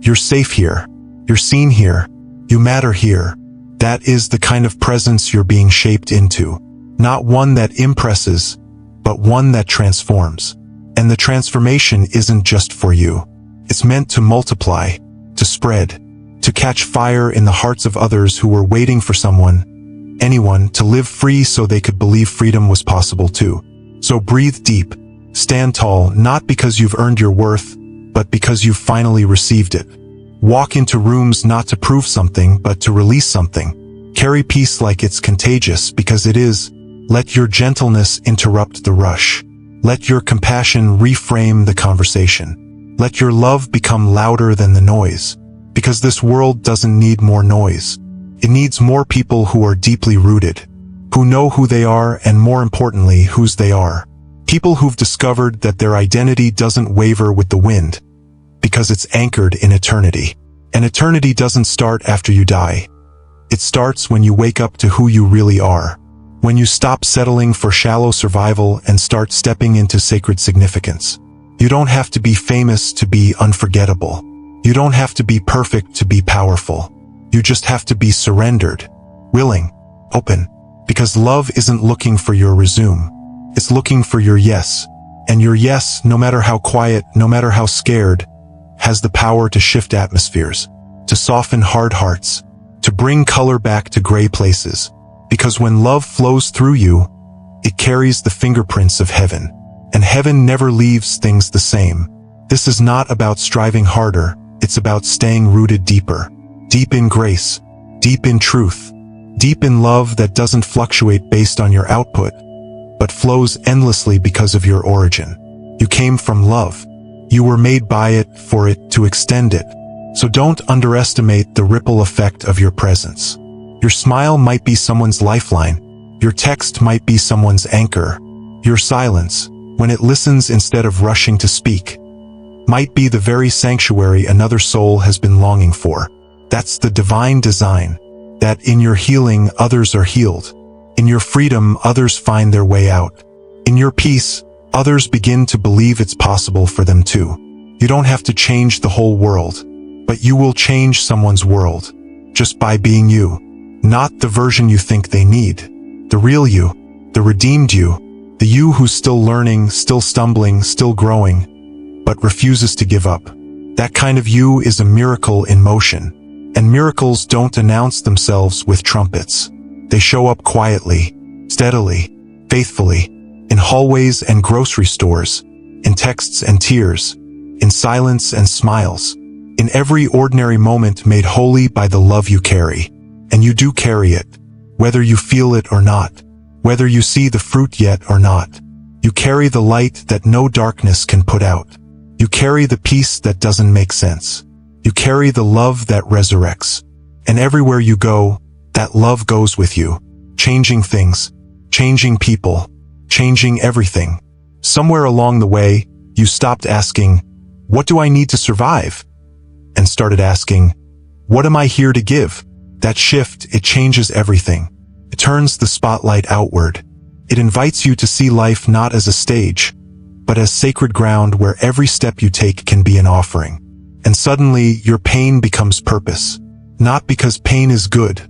you're safe here. You're seen here. You matter here. That is the kind of presence you're being shaped into. Not one that impresses, but one that transforms. And the transformation isn't just for you. It's meant to multiply, to spread, to catch fire in the hearts of others who were waiting for someone, anyone, to live free so they could believe freedom was possible too. So breathe deep, stand tall, not because you've earned your worth, but because you've finally received it. Walk into rooms not to prove something, but to release something. Carry peace like it's contagious, because it is. Let your gentleness interrupt the rush. Let your compassion reframe the conversation. Let your love become louder than the noise. Because this world doesn't need more noise. It needs more people who are deeply rooted, who know who they are and, more importantly, whose they are. People who've discovered that their identity doesn't waver with the wind, because it's anchored in eternity. And eternity doesn't start after you die. It starts when you wake up to who you really are. When you stop settling for shallow survival and start stepping into sacred significance. You don't have to be famous to be unforgettable. You don't have to be perfect to be powerful. You just have to be surrendered, willing, open. Because love isn't looking for your resume. It's looking for your yes. And your yes, no matter how quiet, no matter how scared, has the power to shift atmospheres, to soften hard hearts, to bring color back to gray places. Because when love flows through you, it carries the fingerprints of heaven. And heaven never leaves things the same. This is not about striving harder, it's about staying rooted deeper. Deep in grace, deep in truth, deep in love that doesn't fluctuate based on your output, but flows endlessly because of your origin. You came from love. You were made by it, for it, to extend it. So don't underestimate the ripple effect of your presence. Your smile might be someone's lifeline. Your text might be someone's anchor. Your silence, when it listens instead of rushing to speak, might be the very sanctuary another soul has been longing for. That's the divine design, that in your healing others are healed. In your freedom others find their way out. In your peace, others begin to believe it's possible for them too. You don't have to change the whole world, but you will change someone's world, just by being you. Not the version you think they need. The real you, the redeemed you, the you who's still learning, still stumbling, still growing, but refuses to give up. That kind of you is a miracle in motion. And miracles don't announce themselves with trumpets. They show up quietly, steadily, faithfully, in hallways and grocery stores, in texts and tears, in silence and smiles, in every ordinary moment made holy by the love you carry. And you do carry it, whether you feel it or not, whether you see the fruit yet or not. You carry the light that no darkness can put out. You carry the peace that doesn't make sense. You carry the love that resurrects. And everywhere you go, that love goes with you, changing things, changing people, changing everything. Somewhere along the way, you stopped asking, "What do I need to survive?" and started asking, "What am I here to give?" That shift, it changes everything. It turns the spotlight outward. It invites you to see life not as a stage, but as sacred ground where every step you take can be an offering. And suddenly, your pain becomes purpose. Not because pain is good,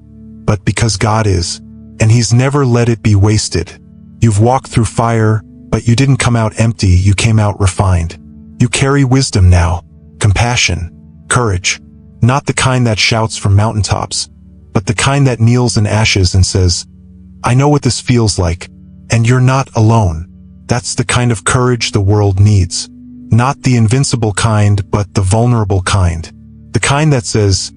but because God is, and He's never let it be wasted. You've walked through fire, but you didn't come out empty, you came out refined. You carry wisdom now, compassion, courage, not the kind that shouts from mountaintops, but the kind that kneels in ashes and says, "I know what this feels like, and you're not alone." That's the kind of courage the world needs. Not the invincible kind, but the vulnerable kind. The kind that says,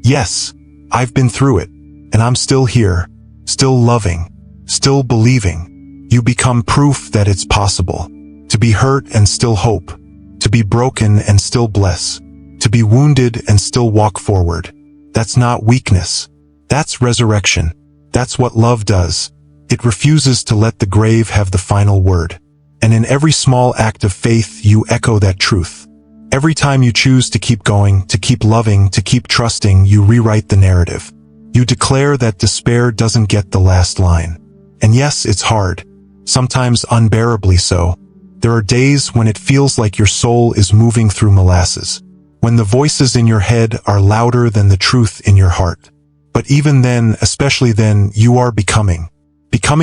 "Yes, I've been through it, and I'm still here, still loving, still believing." You become proof that it's possible. To be hurt and still hope. To be broken and still bless. To be wounded and still walk forward. That's not weakness. That's resurrection. That's what love does. It refuses to let the grave have the final word. And in every small act of faith, you echo that truth. Every time you choose to keep going, to keep loving, to keep trusting, you rewrite the narrative. You declare that despair doesn't get the last line. And yes, it's hard. Sometimes unbearably so. There are days when it feels like your soul is moving through molasses. When the voices in your head are louder than the truth in your heart. But even then, especially then, you are becoming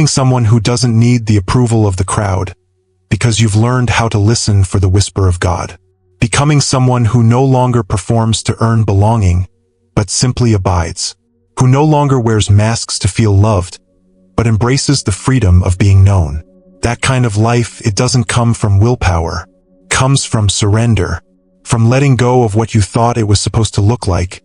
someone who doesn't need the approval of the crowd, because you've learned how to listen for the whisper of God. Becoming someone who no longer performs to earn belonging, but simply abides. Who no longer wears masks to feel loved, but embraces the freedom of being known. That kind of life, it doesn't come from willpower. It comes from surrender. From letting go of what you thought it was supposed to look like,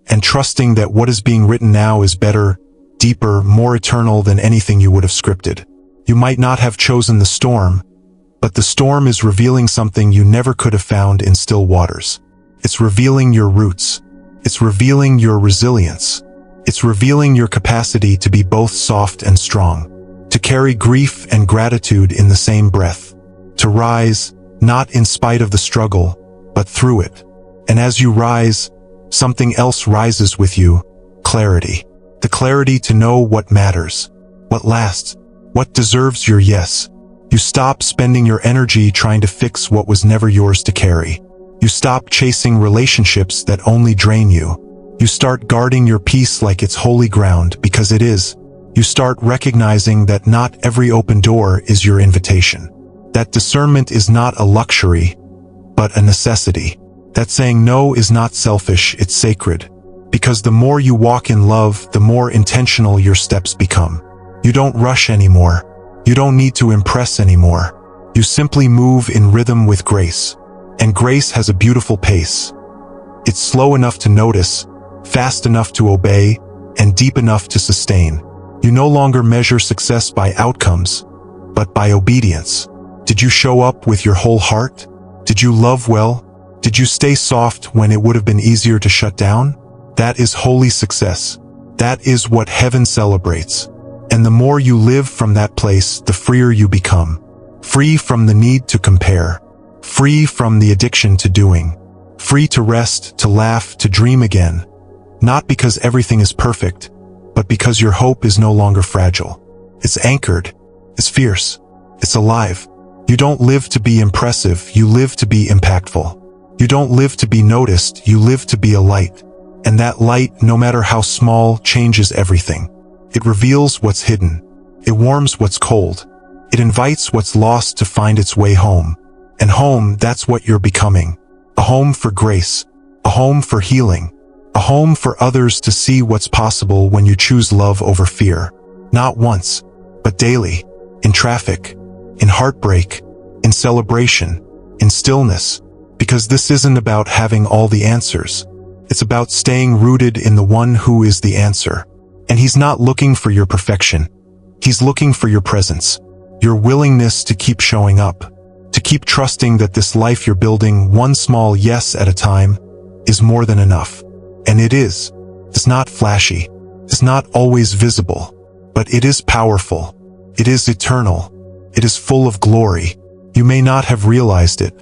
and trusting that what is being written now is better, deeper, more eternal than anything you would have scripted. You might not have chosen the storm, but the storm is revealing something you never could have found in still waters. It's revealing your roots. It's revealing your resilience. It's revealing your capacity to be both soft and strong. To carry grief and gratitude in the same breath. To rise, not in spite of the struggle, but through it. And as you rise, something else rises with you, clarity. The clarity to know what matters, what lasts, what deserves your yes. You stop spending your energy trying to fix what was never yours to carry. You stop chasing relationships that only drain you. You start guarding your peace like it's holy ground, because it is. You start recognizing that not every open door is your invitation. That discernment is not a luxury, but a necessity. That saying no is not selfish, it's sacred. Because the more you walk in love, the more intentional your steps become. You don't rush anymore. You don't need to impress anymore. You simply move in rhythm with grace. And grace has a beautiful pace. It's slow enough to notice, fast enough to obey, and deep enough to sustain. You no longer measure success by outcomes, but by obedience. Did you show up with your whole heart? Did you love well? Did you stay soft when it would have been easier to shut down? That is holy success. That is what heaven celebrates. And the more you live from that place, the freer you become. Free from the need to compare. Free from the addiction to doing. Free to rest, to laugh, to dream again. Not because everything is perfect, but because your hope is no longer fragile. It's anchored. It's fierce. It's alive. You don't live to be impressive, you live to be impactful. You don't live to be noticed, you live to be a light. And that light, no matter how small, changes everything. It reveals what's hidden. It warms what's cold. It invites what's lost to find its way home. And home, that's what you're becoming. A home for grace. A home for healing. A home for others to see what's possible when you choose love over fear. Not once, but daily. In traffic. In heartbreak. In celebration. In stillness. Because this isn't about having all the answers. It's about staying rooted in the one who is the answer. And he's not looking for your perfection. He's looking for your presence. Your willingness to keep showing up. To keep trusting that this life you're building, one small yes at a time, is more than enough. And it is. It's not flashy. It's not always visible. But it is powerful. It is eternal. It is full of glory. You may not have realized it,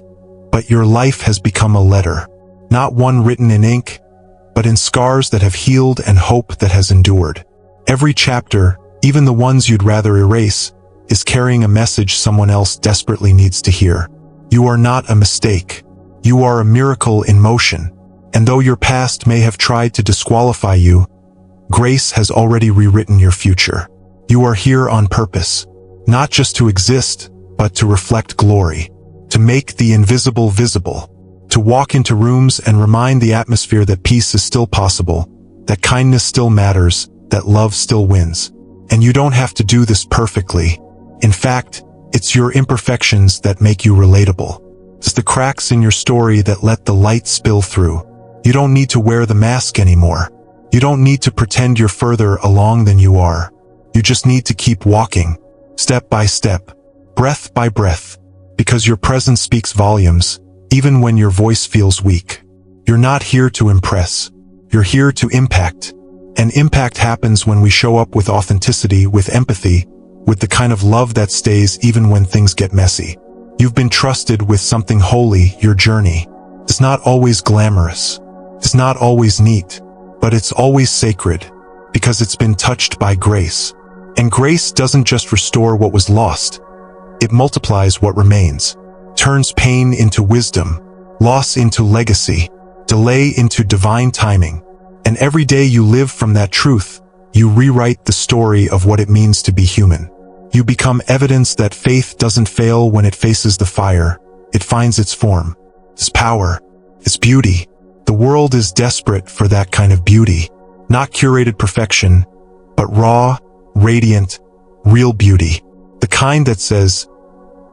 but your life has become a letter. Not one written in ink, but in scars that have healed and hope that has endured. Every chapter, even the ones you'd rather erase, is carrying a message someone else desperately needs to hear. You are not a mistake. You are a miracle in motion. And though your past may have tried to disqualify you, grace has already rewritten your future. You are here on purpose, not just to exist, but to reflect glory, to make the invisible visible, to walk into rooms and remind the atmosphere that peace is still possible, that kindness still matters, that love still wins. And you don't have to do this perfectly. In fact, it's your imperfections that make you relatable. It's the cracks in your story that let the light spill through. You don't need to wear the mask anymore. You don't need to pretend you're further along than you are. You just need to keep walking, step by step, breath by breath, because your presence speaks volumes, even when your voice feels weak. You're not here to impress. You're here to impact. And impact happens when we show up with authenticity, with empathy, with the kind of love that stays even when things get messy. You've been trusted with something holy, your journey. It's not always glamorous. It's not always neat, but it's always sacred, because it's been touched by grace. And grace doesn't just restore what was lost. It multiplies what remains. Turns pain into wisdom, loss into legacy, delay into divine timing. And every day you live from that truth, you rewrite the story of what it means to be human. You become evidence that faith doesn't fail when it faces the fire. It finds its form, its power, its beauty. The world is desperate for that kind of beauty. Not curated perfection, but raw, radiant, real beauty. The kind that says,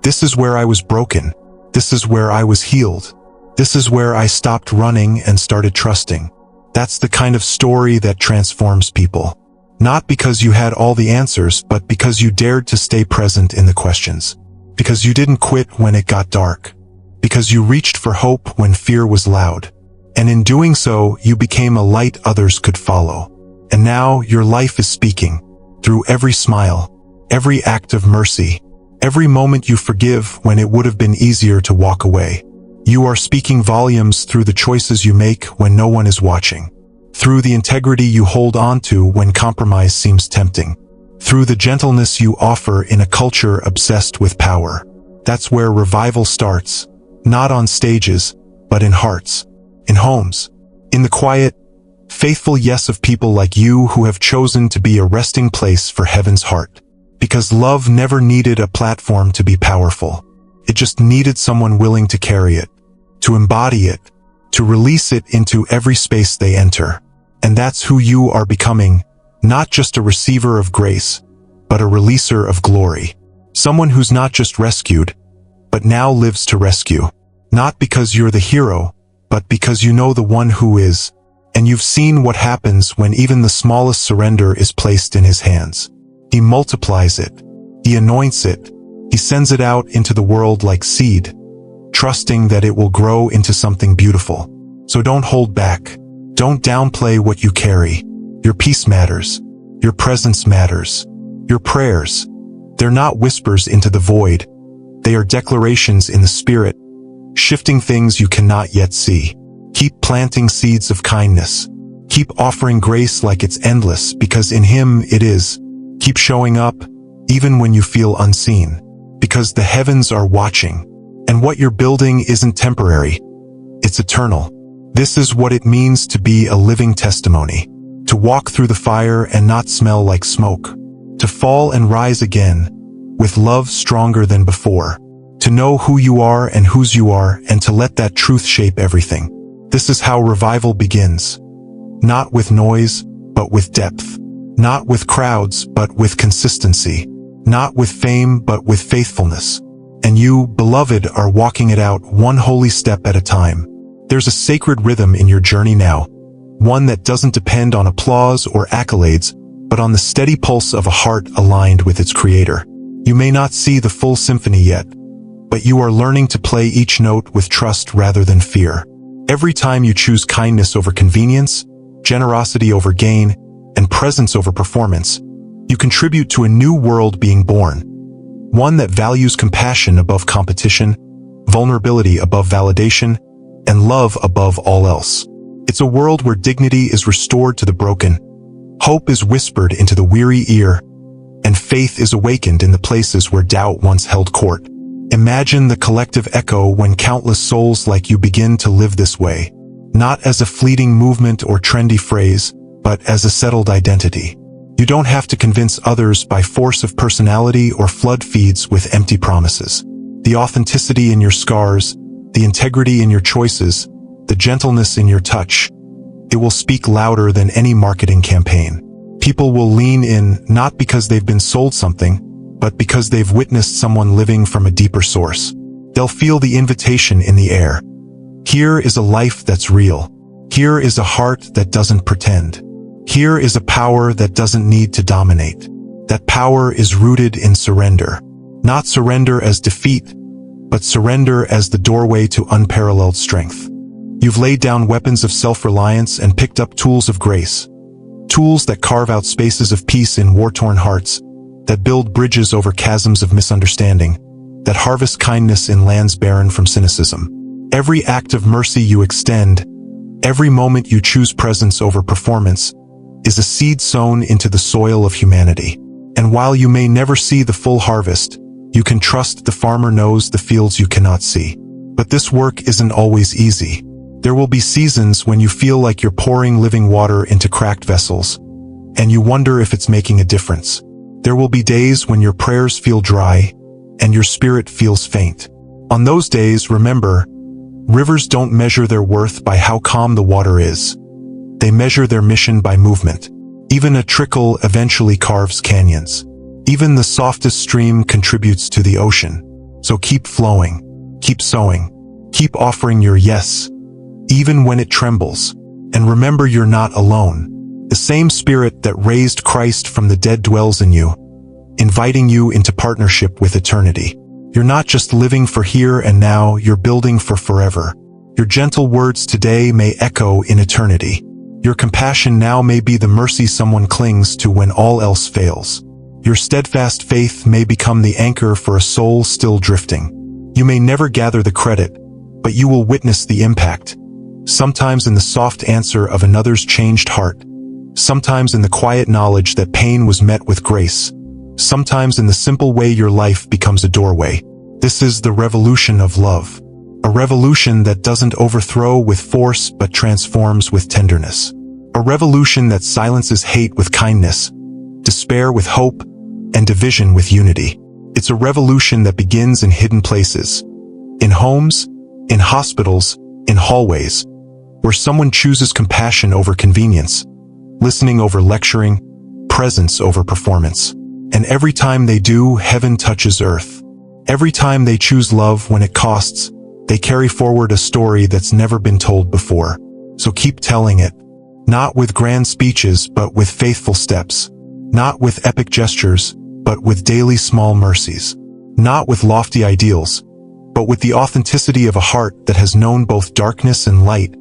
"This is where I was broken. This is where I was healed. This is where I stopped running and started trusting." That's the kind of story that transforms people. Not because you had all the answers, but because you dared to stay present in the questions. Because you didn't quit when it got dark. Because you reached for hope when fear was loud. And in doing so, you became a light others could follow. And now your life is speaking. Through every smile, every act of mercy, every moment you forgive when it would have been easier to walk away. You are speaking volumes through the choices you make when no one is watching. Through the integrity you hold on to when compromise seems tempting. Through the gentleness you offer in a culture obsessed with power. That's where revival starts. Not on stages, but in hearts. In homes. In the quiet, faithful yes of people like you who have chosen to be a resting place for heaven's heart. Because love never needed a platform to be powerful. It just needed someone willing to carry it, to embody it, to release it into every space they enter. And that's who you are becoming, not just a receiver of grace, but a releaser of glory. Someone who's not just rescued, but now lives to rescue. Not because you're the hero, but because you know the one who is, and you've seen what happens when even the smallest surrender is placed in his hands. He multiplies it. He anoints it. He sends it out into the world like seed, trusting that it will grow into something beautiful. So don't hold back. Don't downplay what you carry. Your peace matters. Your presence matters. Your prayers, they're not whispers into the void. They are declarations in the spirit, shifting things you cannot yet see. Keep planting seeds of kindness. Keep offering grace like it's endless, because in Him it is. Keep showing up, even when you feel unseen, because the heavens are watching. And what you're building isn't temporary. It's eternal. This is what it means to be a living testimony. To walk through the fire and not smell like smoke. To fall and rise again, with love stronger than before. To know who you are and whose you are, and to let that truth shape everything. This is how revival begins. Not with noise, but with depth. Not with crowds, but with consistency. Not with fame, but with faithfulness. And you, beloved, are walking it out one holy step at a time. There's a sacred rhythm in your journey now. One that doesn't depend on applause or accolades, but on the steady pulse of a heart aligned with its creator. You may not see the full symphony yet, but you are learning to play each note with trust rather than fear. Every time you choose kindness over convenience, generosity over gain, and presence over performance, you contribute to a new world being born. One that values compassion above competition, vulnerability above validation, and love above all else. It's a world where dignity is restored to the broken, hope is whispered into the weary ear, and faith is awakened in the places where doubt once held court. Imagine the collective echo when countless souls like you begin to live this way, not as a fleeting movement or trendy phrase, but as a settled identity. You don't have to convince others by force of personality or flood feeds with empty promises. The authenticity in your scars, the integrity in your choices, the gentleness in your touch, it will speak louder than any marketing campaign. People will lean in not because they've been sold something, but because they've witnessed someone living from a deeper source. They'll feel the invitation in the air. Here is a life that's real. Here is a heart that doesn't pretend. Here is a power that doesn't need to dominate. That power is rooted in surrender. Not surrender as defeat, but surrender as the doorway to unparalleled strength. You've laid down weapons of self-reliance and picked up tools of grace. Tools that carve out spaces of peace in war-torn hearts, that build bridges over chasms of misunderstanding, that harvest kindness in lands barren from cynicism. Every act of mercy you extend, every moment you choose presence over performance, is a seed sown into the soil of humanity. And while you may never see the full harvest, you can trust the farmer knows the fields you cannot see. But this work isn't always easy. There will be seasons when you feel like you're pouring living water into cracked vessels, and you wonder if it's making a difference. There will be days when your prayers feel dry, and your spirit feels faint. On those days, remember, rivers don't measure their worth by how calm the water is. They measure their mission by movement. Even a trickle eventually carves canyons. Even the softest stream contributes to the ocean. So keep flowing, keep sowing, keep offering your yes, even when it trembles. And remember, you're not alone. The same Spirit that raised Christ from the dead dwells in you, inviting you into partnership with eternity. You're not just living for here and now, you're building for forever. Your gentle words today may echo in eternity. Your compassion now may be the mercy someone clings to when all else fails. Your steadfast faith may become the anchor for a soul still drifting. You may never gather the credit, but you will witness the impact. Sometimes in the soft answer of another's changed heart. Sometimes in the quiet knowledge that pain was met with grace. Sometimes in the simple way your life becomes a doorway. This is the revolution of love. A revolution that doesn't overthrow with force but transforms with tenderness. A revolution that silences hate with kindness, despair with hope, and division with unity. It's a revolution that begins in hidden places. In homes, in hospitals, in hallways, where someone chooses compassion over convenience, listening over lecturing, presence over performance. And every time they do, heaven touches earth. Every time they choose love when it costs, they carry forward a story that's never been told before. So keep telling it. Not with grand speeches, but with faithful steps. Not with epic gestures, but with daily small mercies. Not with lofty ideals, but with the authenticity of a heart that has known both darkness and light,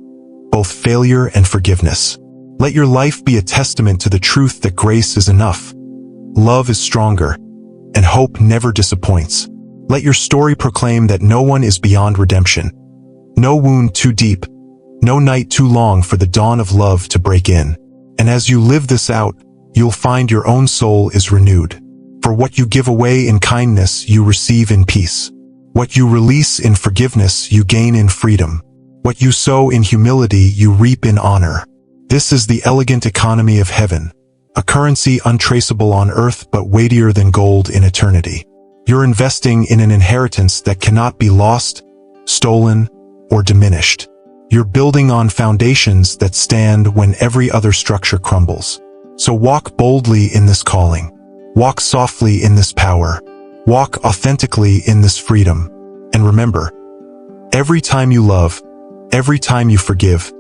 both failure and forgiveness. Let your life be a testament to the truth that grace is enough. Love is stronger, and hope never disappoints. Let your story proclaim that no one is beyond redemption. No wound too deep, no night too long for the dawn of love to break in. And as you live this out, you'll find your own soul is renewed. For what you give away in kindness, you receive in peace. What you release in forgiveness, you gain in freedom. What you sow in humility, you reap in honor. This is the elegant economy of heaven, a currency untraceable on earth but weightier than gold in eternity. You're investing in an inheritance that cannot be lost, stolen, or diminished. You're building on foundations that stand when every other structure crumbles. So walk boldly in this calling. Walk softly in this power. Walk authentically in this freedom. And remember, every time you love, every time you forgive,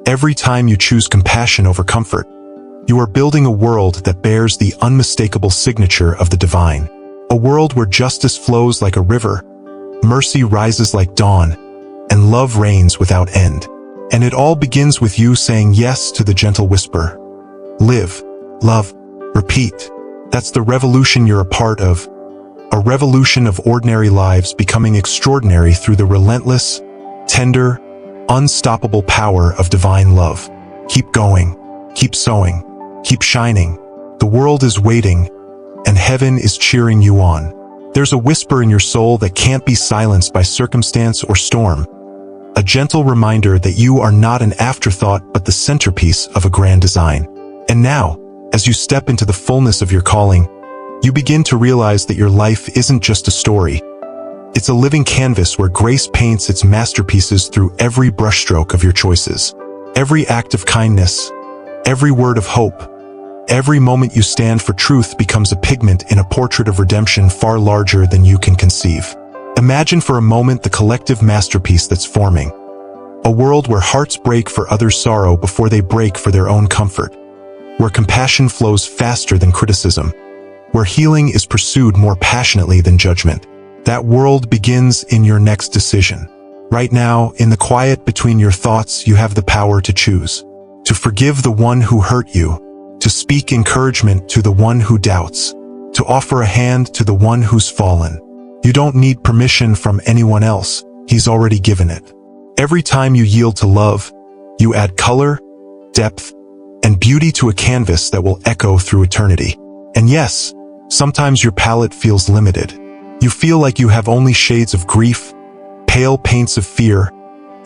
every time you choose compassion over comfort, you are building a world that bears the unmistakable signature of the divine. A world where justice flows like a river, mercy rises like dawn, and love reigns without end. And it all begins with you saying yes to the gentle whisper. Live, love, repeat. That's the revolution you're a part of. A revolution of ordinary lives becoming extraordinary through the relentless, tender, unstoppable power of divine love. Keep going, keep sowing, keep shining. The world is waiting, and heaven is cheering you on. There's a whisper in your soul that can't be silenced by circumstance or storm. A gentle reminder that you are not an afterthought but the centerpiece of a grand design. And now, as you step into the fullness of your calling, you begin to realize that your life isn't just a story. It's a living canvas where grace paints its masterpieces through every brushstroke of your choices. Every act of kindness, every word of hope, every moment you stand for truth becomes a pigment in a portrait of redemption far larger than you can conceive. Imagine for a moment the collective masterpiece that's forming. A world where hearts break for others' sorrow before they break for their own comfort. Where compassion flows faster than criticism. Where healing is pursued more passionately than judgment. That world begins in your next decision. Right now, in the quiet between your thoughts, you have the power to choose. To forgive the one who hurt you. To speak encouragement to the one who doubts. To offer a hand to the one who's fallen. You don't need permission from anyone else. He's already given it. Every time you yield to love, you add color, depth, and beauty to a canvas that will echo through eternity. And yes, sometimes your palette feels limited. You feel like you have only shades of grief, pale paints of fear,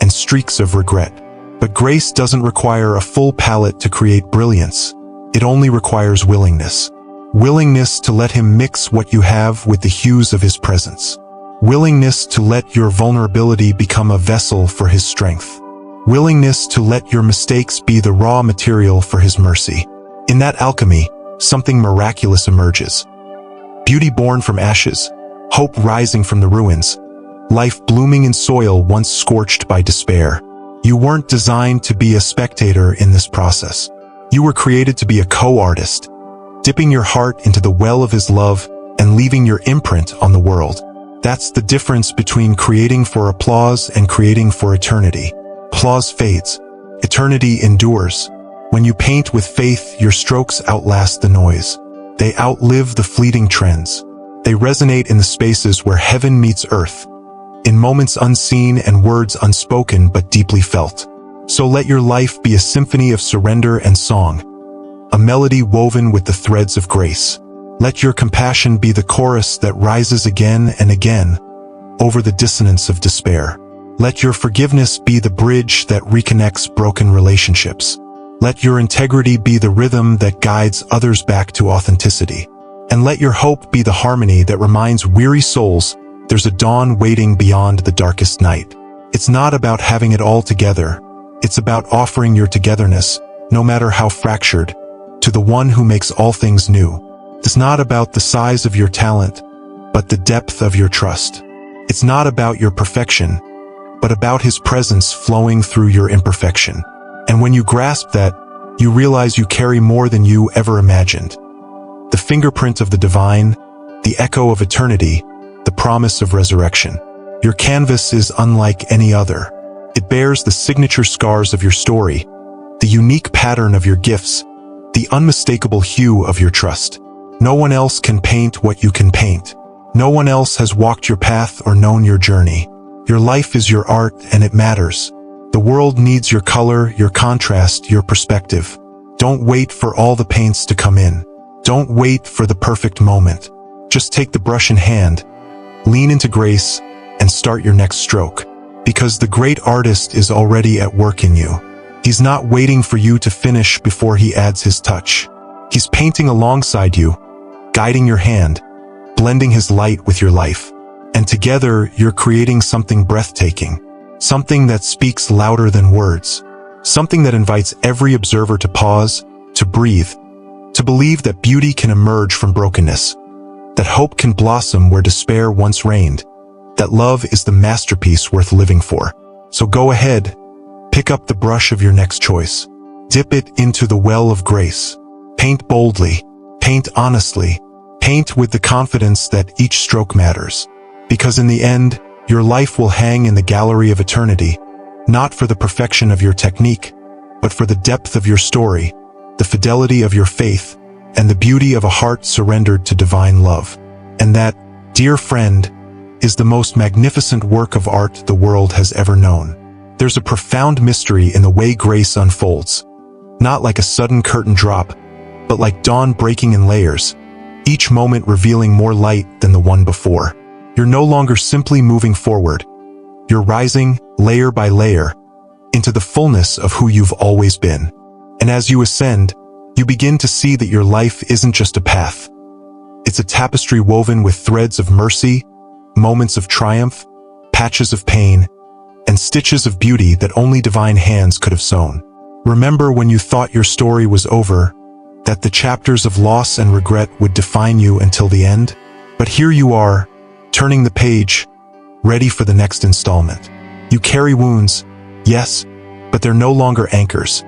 and streaks of regret. But grace doesn't require a full palette to create brilliance. It only requires willingness. Willingness to let him mix what you have with the hues of his presence. Willingness to let your vulnerability become a vessel for his strength. Willingness to let your mistakes be the raw material for his mercy. In that alchemy, something miraculous emerges. Beauty born from ashes, hope rising from the ruins, life blooming in soil once scorched by despair. You weren't designed to be a spectator in this process. You were created to be a co-artist, dipping your heart into the well of his love and leaving your imprint on the world. That's the difference between creating for applause and creating for eternity. Applause fades. Eternity endures. When you paint with faith, your strokes outlast the noise. They outlive the fleeting trends. They resonate in the spaces where heaven meets earth, in moments unseen and words unspoken but deeply felt. So let your life be a symphony of surrender and song, a melody woven with the threads of grace. Let your compassion be the chorus that rises again and again over the dissonance of despair. Let your forgiveness be the bridge that reconnects broken relationships. Let your integrity be the rhythm that guides others back to authenticity. And let your hope be the harmony that reminds weary souls there's a dawn waiting beyond the darkest night. It's not about having it all together. It's about offering your togetherness, no matter how fractured, to the one who makes all things new. It's not about the size of your talent, but the depth of your trust. It's not about your perfection, but about His presence flowing through your imperfection. And when you grasp that, you realize you carry more than you ever imagined. The fingerprint of the divine, the echo of eternity, the promise of resurrection. Your canvas is unlike any other. It bears the signature scars of your story, the unique pattern of your gifts, the unmistakable hue of your trust. No one else can paint what you can paint. No one else has walked your path or known your journey. Your life is your art, and it matters. The world needs your color, your contrast, your perspective. Don't wait for all the paints to come in. Don't wait for the perfect moment. Just take the brush in hand, lean into grace, and start your next stroke. Because the great artist is already at work in you. He's not waiting for you to finish before he adds his touch. He's painting alongside you, guiding your hand, blending his light with your life. And together, you're creating something breathtaking. Something that speaks louder than words. Something that invites every observer to pause, to breathe, to believe that beauty can emerge from brokenness, that hope can blossom where despair once reigned, that love is the masterpiece worth living for. So go ahead, pick up the brush of your next choice, dip it into the well of grace, paint boldly, paint honestly, paint with the confidence that each stroke matters. Because in the end, your life will hang in the gallery of eternity, not for the perfection of your technique, but for the depth of your story, the fidelity of your faith, and the beauty of a heart surrendered to divine love. And that, dear friend, is the most magnificent work of art the world has ever known. There's a profound mystery in the way grace unfolds, not like a sudden curtain drop, but like dawn breaking in layers, each moment revealing more light than the one before. You're no longer simply moving forward. You're rising, layer by layer, into the fullness of who you've always been. And as you ascend, you begin to see that your life isn't just a path. It's a tapestry woven with threads of mercy, moments of triumph, patches of pain, and stitches of beauty that only divine hands could have sewn. Remember when you thought your story was over, that the chapters of loss and regret would define you until the end? But here you are, turning the page, ready for the next installment. You carry wounds, yes, but they're no longer anchors.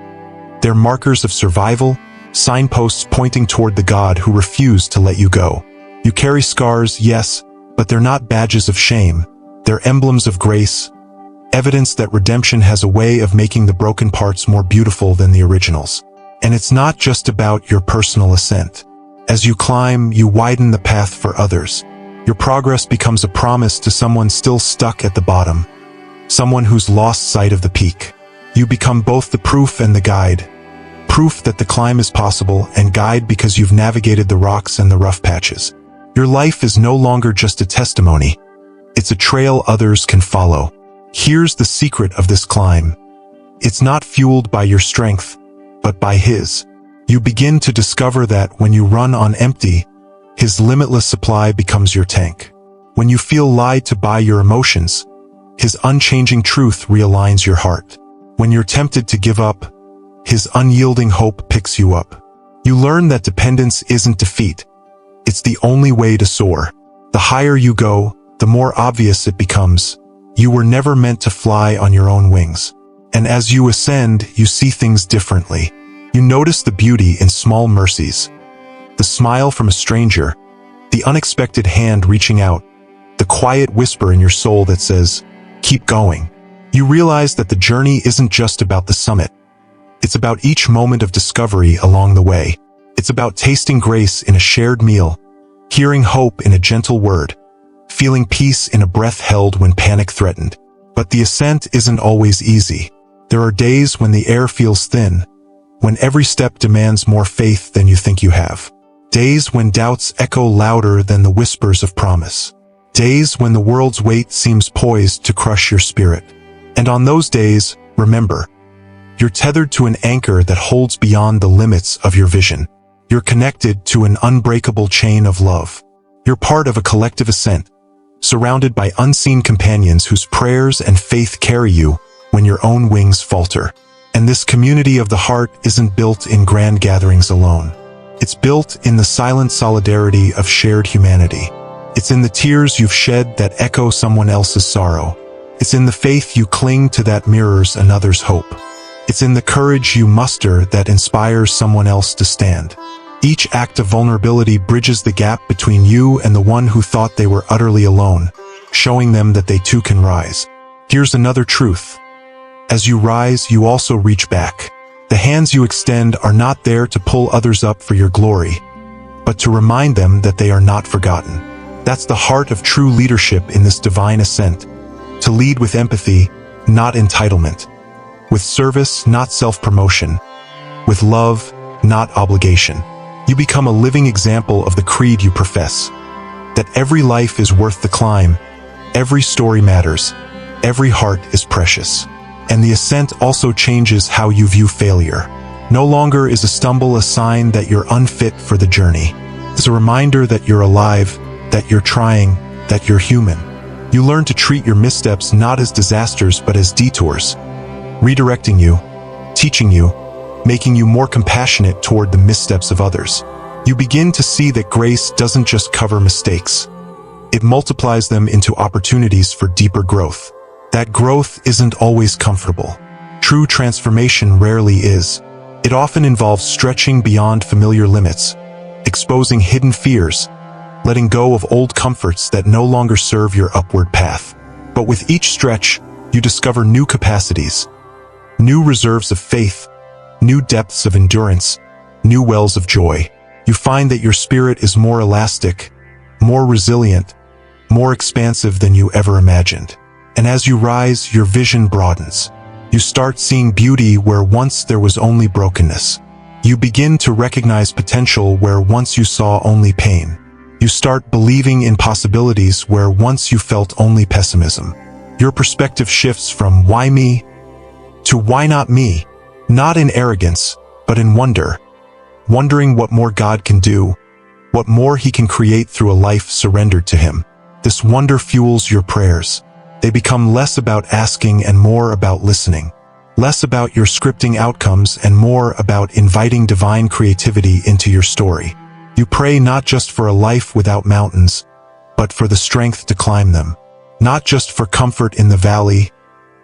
They're markers of survival, signposts pointing toward the God who refused to let you go. You carry scars, yes, but they're not badges of shame. They're emblems of grace, evidence that redemption has a way of making the broken parts more beautiful than the originals. And it's not just about your personal ascent. As you climb, you widen the path for others. Your progress becomes a promise to someone still stuck at the bottom, someone who's lost sight of the peak. You become both the proof and the guide. Proof that the climb is possible, and guide because you've navigated the rocks and the rough patches. Your life is no longer just a testimony. It's a trail others can follow. Here's the secret of this climb. It's not fueled by your strength, but by His. You begin to discover that when you run on empty, His limitless supply becomes your tank. When you feel lied to by your emotions, His unchanging truth realigns your heart. When you're tempted to give up, His unyielding hope picks you up. You learn that dependence isn't defeat. It's the only way to soar. The higher you go, the more obvious it becomes. You were never meant to fly on your own wings. And as you ascend, you see things differently. You notice the beauty in small mercies. The smile from a stranger, the unexpected hand reaching out, the quiet whisper in your soul that says, keep going. You realize that the journey isn't just about the summit. It's about each moment of discovery along the way. It's about tasting grace in a shared meal, hearing hope in a gentle word, feeling peace in a breath held when panic threatened. But the ascent isn't always easy. There are days when the air feels thin, when every step demands more faith than you think you have. Days when doubts echo louder than the whispers of promise. Days when the world's weight seems poised to crush your spirit. And on those days, remember, you're tethered to an anchor that holds beyond the limits of your vision. You're connected to an unbreakable chain of love. You're part of a collective ascent, surrounded by unseen companions whose prayers and faith carry you when your own wings falter. And this community of the heart isn't built in grand gatherings alone. It's built in the silent solidarity of shared humanity. It's in the tears you've shed that echo someone else's sorrow. It's in the faith you cling to that mirrors another's hope. It's in the courage you muster that inspires someone else to stand. Each act of vulnerability bridges the gap between you and the one who thought they were utterly alone, showing them that they too can rise. Here's another truth. As you rise, you also reach back. The hands you extend are not there to pull others up for your glory, but to remind them that they are not forgotten. That's the heart of true leadership in this divine ascent. To lead with empathy, not entitlement. With service, not self-promotion. With love, not obligation. You become a living example of the creed you profess. That every life is worth the climb, every story matters, every heart is precious. And the ascent also changes how you view failure. No longer is a stumble a sign that you're unfit for the journey. It's a reminder that you're alive, that you're trying, that you're human. You learn to treat your missteps not as disasters but as detours, redirecting you, teaching you, making you more compassionate toward the missteps of others. You begin to see that grace doesn't just cover mistakes. It multiplies them into opportunities for deeper growth. That growth isn't always comfortable. True transformation rarely is. It often involves stretching beyond familiar limits, exposing hidden fears, letting go of old comforts that no longer serve your upward path. But with each stretch, you discover new capacities, new reserves of faith, new depths of endurance, new wells of joy. You find that your spirit is more elastic, more resilient, more expansive than you ever imagined. And as you rise, your vision broadens. You start seeing beauty where once there was only brokenness. You begin to recognize potential where once you saw only pain. You start believing in possibilities where once you felt only pessimism. Your perspective shifts from why me to why not me, not in arrogance, but in wonder. Wondering what more God can do, what more He can create through a life surrendered to Him. This wonder fuels your prayers. They become less about asking and more about listening. Less about your scripting outcomes and more about inviting divine creativity into your story. You pray not just for a life without mountains, but for the strength to climb them. Not just for comfort in the valley,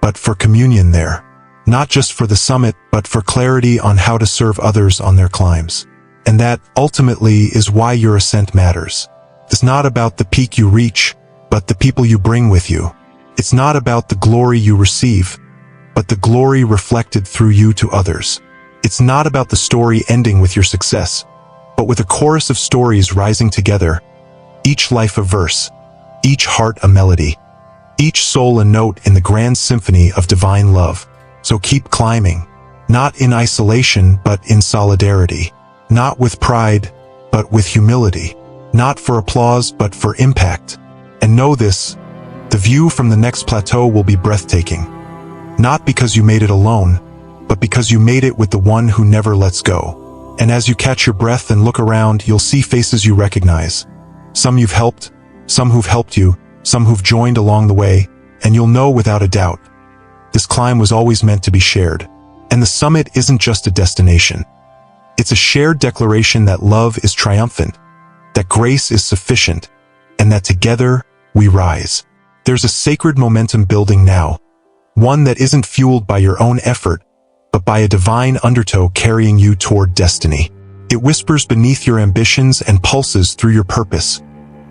but for communion there. Not just for the summit, but for clarity on how to serve others on their climbs. And that, ultimately, is why your ascent matters. It's not about the peak you reach, but the people you bring with you. It's not about the glory you receive, but the glory reflected through you to others. It's not about the story ending with your success, but with a chorus of stories rising together, each life a verse, each heart a melody, each soul a note in the grand symphony of divine love. So keep climbing, not in isolation but in solidarity, not with pride but with humility, not for applause but for impact. And know this, the view from the next plateau will be breathtaking. Not because you made it alone, but because you made it with the one who never lets go. And as you catch your breath and look around, you'll see faces you recognize. Some you've helped, some who've helped you, some who've joined along the way, and you'll know without a doubt, this climb was always meant to be shared. And the summit isn't just a destination. It's a shared declaration that love is triumphant, that grace is sufficient, and that together we rise. There's a sacred momentum building now, one that isn't fueled by your own effort, but by a divine undertow carrying you toward destiny. It whispers beneath your ambitions and pulses through your purpose,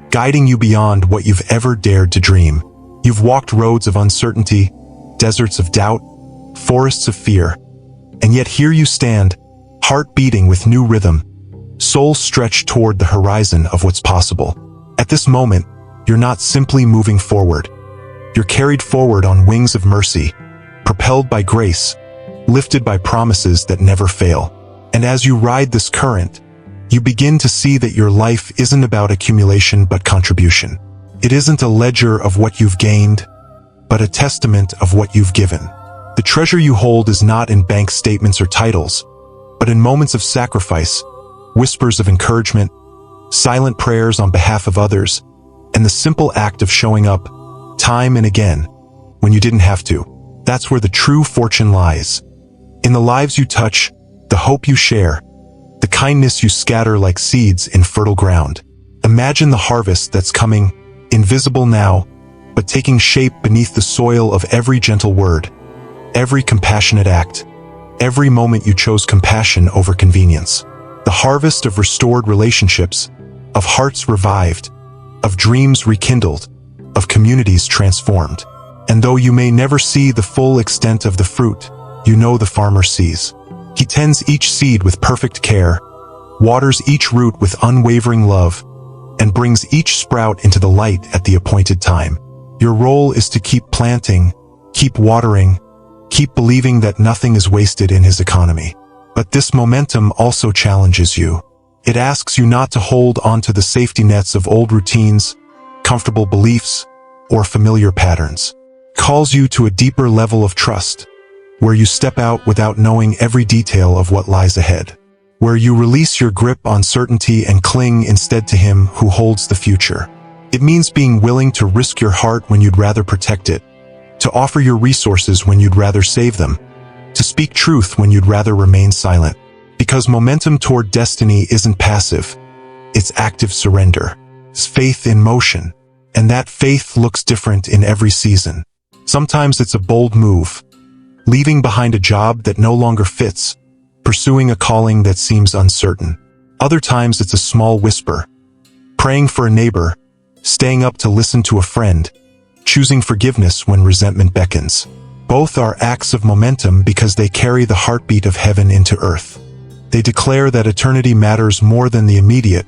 guiding you beyond what you've ever dared to dream. You've walked roads of uncertainty, deserts of doubt, forests of fear, and yet here you stand, heart beating with new rhythm, soul stretched toward the horizon of what's possible. At this moment, you're not simply moving forward. You're carried forward on wings of mercy, propelled by grace, lifted by promises that never fail. And as you ride this current, you begin to see that your life isn't about accumulation but contribution. It isn't a ledger of what you've gained, but a testament of what you've given. The treasure you hold is not in bank statements or titles, but in moments of sacrifice, whispers of encouragement, silent prayers on behalf of others, and the simple act of showing up, time and again, when you didn't have to. That's where the true fortune lies. In the lives you touch, the hope you share, the kindness you scatter like seeds in fertile ground. Imagine the harvest that's coming, invisible now, but taking shape beneath the soil of every gentle word, every compassionate act, every moment you chose compassion over convenience. The harvest of restored relationships, of hearts revived, of dreams rekindled, of communities transformed. And though you may never see the full extent of the fruit, you know the farmer sees. He tends each seed with perfect care, waters each root with unwavering love, and brings each sprout into the light at the appointed time. Your role is to keep planting, keep watering, keep believing that nothing is wasted in his economy. But this momentum also challenges you. It asks you not to hold onto the safety nets of old routines, comfortable beliefs, or familiar patterns. It calls you to a deeper level of trust, where you step out without knowing every detail of what lies ahead, where you release your grip on certainty and cling instead to him who holds the future. It means being willing to risk your heart when you'd rather protect it, to offer your resources when you'd rather save them, to speak truth when you'd rather remain silent. Because momentum toward destiny isn't passive, it's active surrender. It's faith in motion, and that faith looks different in every season. Sometimes it's a bold move, leaving behind a job that no longer fits, pursuing a calling that seems uncertain. Other times it's a small whisper, praying for a neighbor, staying up to listen to a friend, choosing forgiveness when resentment beckons. Both are acts of momentum because they carry the heartbeat of heaven into earth. They declare that eternity matters more than the immediate,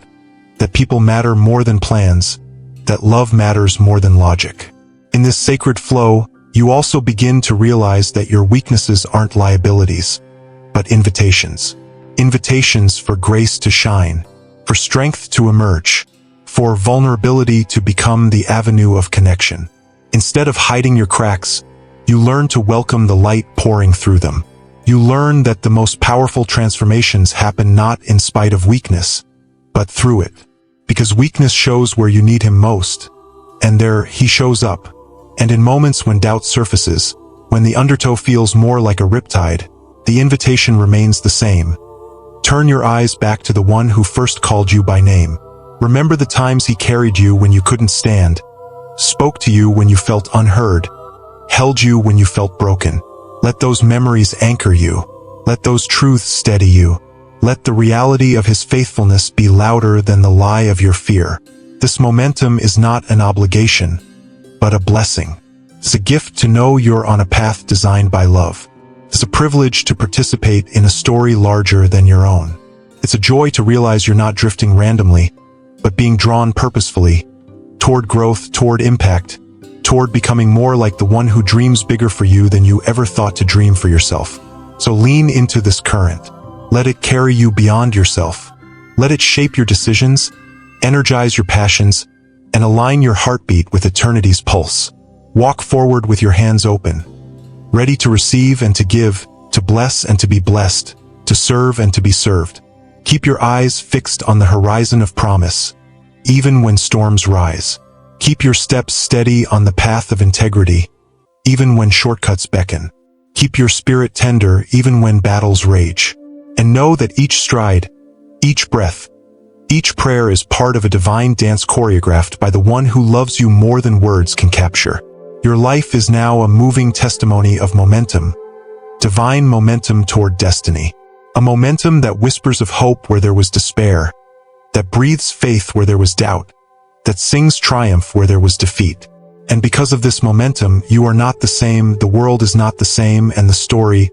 that people matter more than plans, that love matters more than logic. In this sacred flow, you also begin to realize that your weaknesses aren't liabilities, but invitations. Invitations for grace to shine, for strength to emerge, for vulnerability to become the avenue of connection. Instead of hiding your cracks, you learn to welcome the light pouring through them. You learn that the most powerful transformations happen not in spite of weakness, but through it. Because weakness shows where you need him most, and there he shows up. And in moments when doubt surfaces, when the undertow feels more like a riptide, the invitation remains the same. Turn your eyes back to the one who first called you by name. Remember the times he carried you when you couldn't stand, spoke to you when you felt unheard, held you when you felt broken. Let those memories anchor you. Let those truths steady you. Let the reality of his faithfulness be louder than the lie of your fear. This momentum is not an obligation, but a blessing. It's a gift to know you're on a path designed by love. It's a privilege to participate in a story larger than your own. It's a joy to realize you're not drifting randomly, but being drawn purposefully, toward growth, toward impact, toward becoming more like the one who dreams bigger for you than you ever thought to dream for yourself. So lean into this current. Let it carry you beyond yourself. Let it shape your decisions, energize your passions, and align your heartbeat with eternity's pulse. Walk forward with your hands open, ready to receive and to give, to bless and to be blessed, to serve and to be served. Keep your eyes fixed on the horizon of promise, even when storms rise. Keep your steps steady on the path of integrity, even when shortcuts beckon. Keep your spirit tender even when battles rage. And know that each stride, each breath, each prayer is part of a divine dance choreographed by the one who loves you more than words can capture. Your life is now a moving testimony of momentum, divine momentum toward destiny. A momentum that whispers of hope where there was despair, that breathes faith where there was doubt, that sings triumph where there was defeat. And because of this momentum, you are not the same, the world is not the same, and the story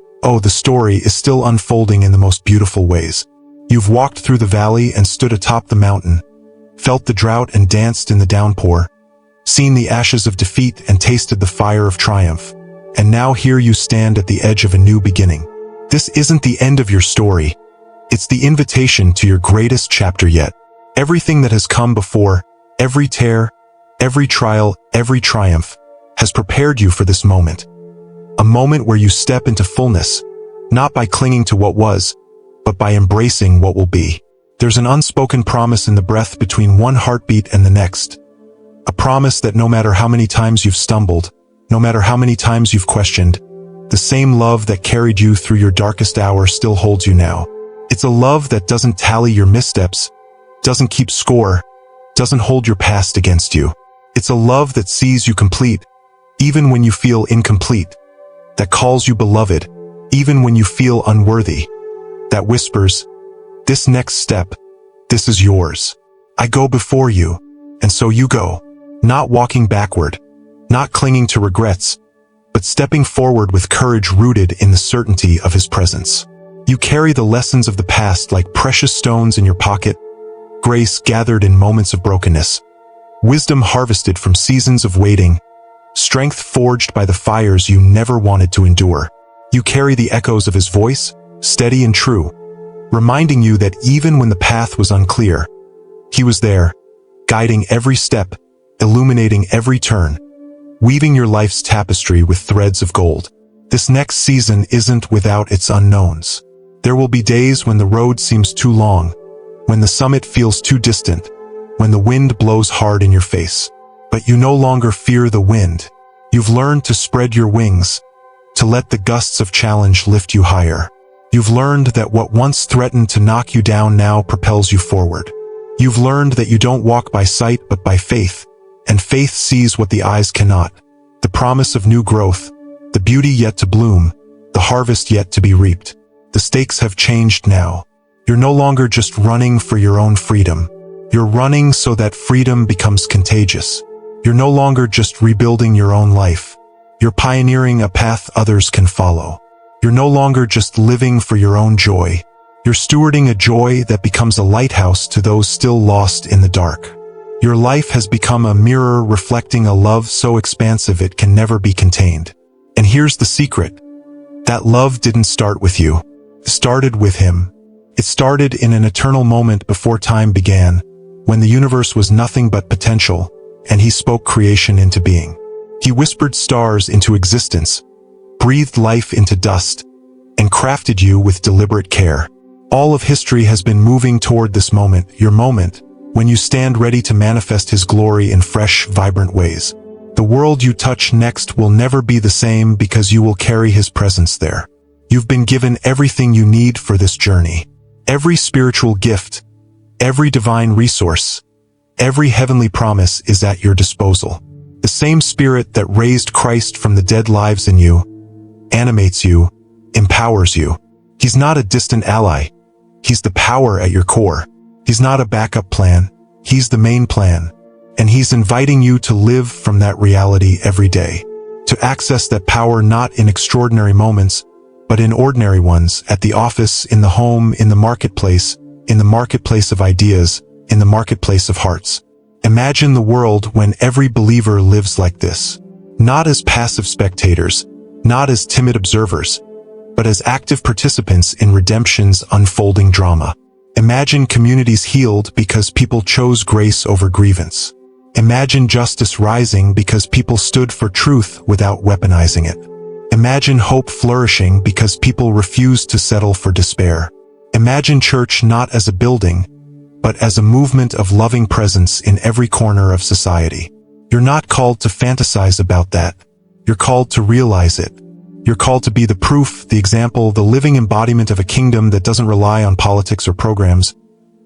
is still unfolding in the most beautiful ways. You've walked through the valley and stood atop the mountain, felt the drought and danced in the downpour, seen the ashes of defeat and tasted the fire of triumph. And now here you stand at the edge of a new beginning. This isn't the end of your story. It's the invitation to your greatest chapter yet. Everything that has come before, every tear, every trial, every triumph, has prepared you for this moment. A moment where you step into fullness, not by clinging to what was, but by embracing what will be. There's an unspoken promise in the breath between one heartbeat and the next. A promise that no matter how many times you've stumbled, no matter how many times you've questioned, the same love that carried you through your darkest hour still holds you now. It's a love that doesn't tally your missteps, doesn't keep score, doesn't hold your past against you. It's a love that sees you complete, even when you feel incomplete. That calls you beloved, even when you feel unworthy. That whispers, "This next step, this is yours. I go before you, and so you go." Not walking backward, not clinging to regrets, but stepping forward with courage rooted in the certainty of his presence. You carry the lessons of the past like precious stones in your pocket, grace gathered in moments of brokenness, wisdom harvested from seasons of waiting, strength forged by the fires you never wanted to endure. You carry the echoes of his voice, steady and true, reminding you that even when the path was unclear, he was there, guiding every step, illuminating every turn, weaving your life's tapestry with threads of gold. This next season isn't without its unknowns. There will be days when the road seems too long, when the summit feels too distant, when the wind blows hard in your face. But you no longer fear the wind. You've learned to spread your wings, to let the gusts of challenge lift you higher. You've learned that what once threatened to knock you down now propels you forward. You've learned that you don't walk by sight but by faith, and faith sees what the eyes cannot. The promise of new growth, the beauty yet to bloom, the harvest yet to be reaped. The stakes have changed now. You're no longer just running for your own freedom. You're running so that freedom becomes contagious. You're no longer just rebuilding your own life. You're pioneering a path others can follow. You're no longer just living for your own joy. You're stewarding a joy that becomes a lighthouse to those still lost in the dark. Your life has become a mirror reflecting a love so expansive it can never be contained. And here's the secret. That love didn't start with you. It started with him. It started in an eternal moment before time began, when the universe was nothing but potential, and he spoke creation into being. He whispered stars into existence, breathed life into dust, and crafted you with deliberate care. All of history has been moving toward this moment, your moment, when you stand ready to manifest his glory in fresh, vibrant ways. The world you touch next will never be the same because you will carry his presence there. You've been given everything you need for this journey. Every spiritual gift, every divine resource, every heavenly promise is at your disposal. The same spirit that raised Christ from the dead lives in you, animates you, empowers you. He's not a distant ally. He's the power at your core. He's not a backup plan. He's the main plan. And he's inviting you to live from that reality every day. To access that power not in extraordinary moments, but in ordinary ones, at the office, in the home, in the marketplace of ideas, in the marketplace of hearts. Imagine the world when every believer lives like this. Not as passive spectators, not as timid observers, but as active participants in redemption's unfolding drama. Imagine communities healed because people chose grace over grievance. Imagine justice rising because people stood for truth without weaponizing it. Imagine hope flourishing because people refused to settle for despair. Imagine church not as a building, but as a movement of loving presence in every corner of society. You're not called to fantasize about that. You're called to realize it. You're called to be the proof, the example, the living embodiment of a kingdom that doesn't rely on politics or programs,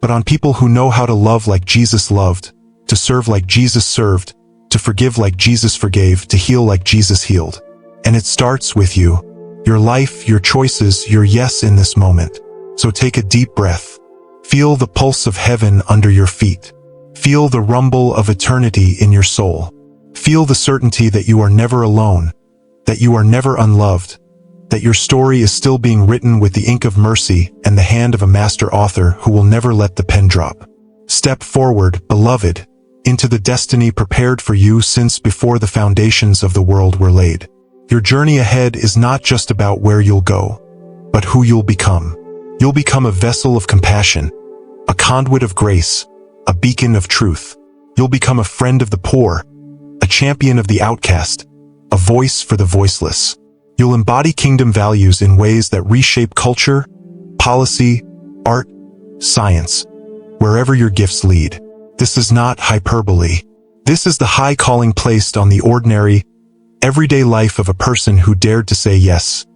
but on people who know how to love like Jesus loved, to serve like Jesus served, to forgive like Jesus forgave, to heal like Jesus healed. And it starts with you. Your life, your choices, your yes in this moment. So take a deep breath. Feel the pulse of heaven under your feet. Feel the rumble of eternity in your soul. Feel the certainty that you are never alone, that you are never unloved, that your story is still being written with the ink of mercy and the hand of a master author who will never let the pen drop. Step forward, beloved, into the destiny prepared for you since before the foundations of the world were laid. Your journey ahead is not just about where you'll go, but who you'll become. You'll become a vessel of compassion, a conduit of grace, a beacon of truth. You'll become a friend of the poor, a champion of the outcast, a voice for the voiceless. You'll embody kingdom values in ways that reshape culture, policy, art, science, wherever your gifts lead. This is not hyperbole. This is the high calling placed on the ordinary, everyday life of a person who dared to say yes.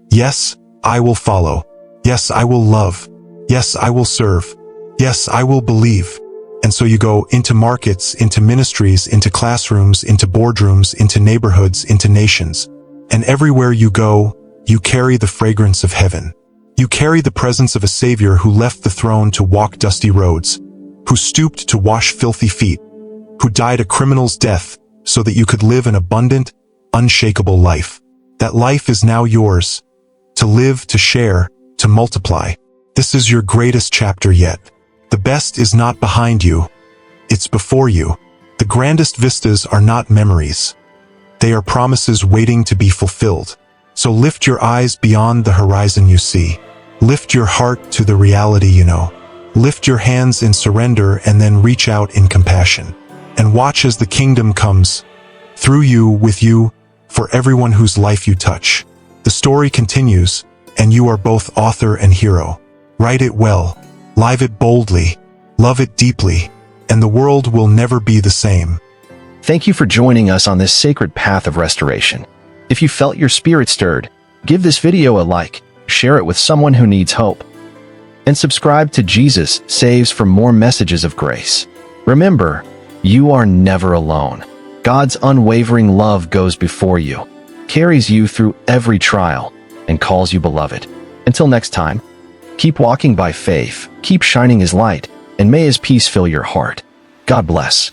Yes, I will follow. Yes, I will love. Yes, I will serve. Yes, I will believe. And so you go into markets, into ministries, into classrooms, into boardrooms, into neighborhoods, into nations. And everywhere you go, you carry the fragrance of heaven. You carry the presence of a Savior who left the throne to walk dusty roads, who stooped to wash filthy feet, who died a criminal's death so that you could live an abundant, unshakable life. That life is now yours, to live, to share, to multiply. This is your greatest chapter yet. The best is not behind you, it's before you. The grandest vistas are not memories. They are promises waiting to be fulfilled. So lift your eyes beyond the horizon you see. Lift your heart to the reality you know. Lift your hands in surrender and then reach out in compassion. And watch as the kingdom comes, through you, with you, for everyone whose life you touch. The story continues, and you are both author and hero. Write it well, live it boldly, love it deeply, and the world will never be the same. Thank you for joining us on this sacred path of restoration. If you felt your spirit stirred, give this video a like, share it with someone who needs hope, and subscribe to Jesus Saves for more messages of grace. Remember, you are never alone. God's unwavering love goes before you, carries you through every trial, and calls you beloved. Until next time, keep walking by faith, keep shining His light, and may His peace fill your heart. God bless.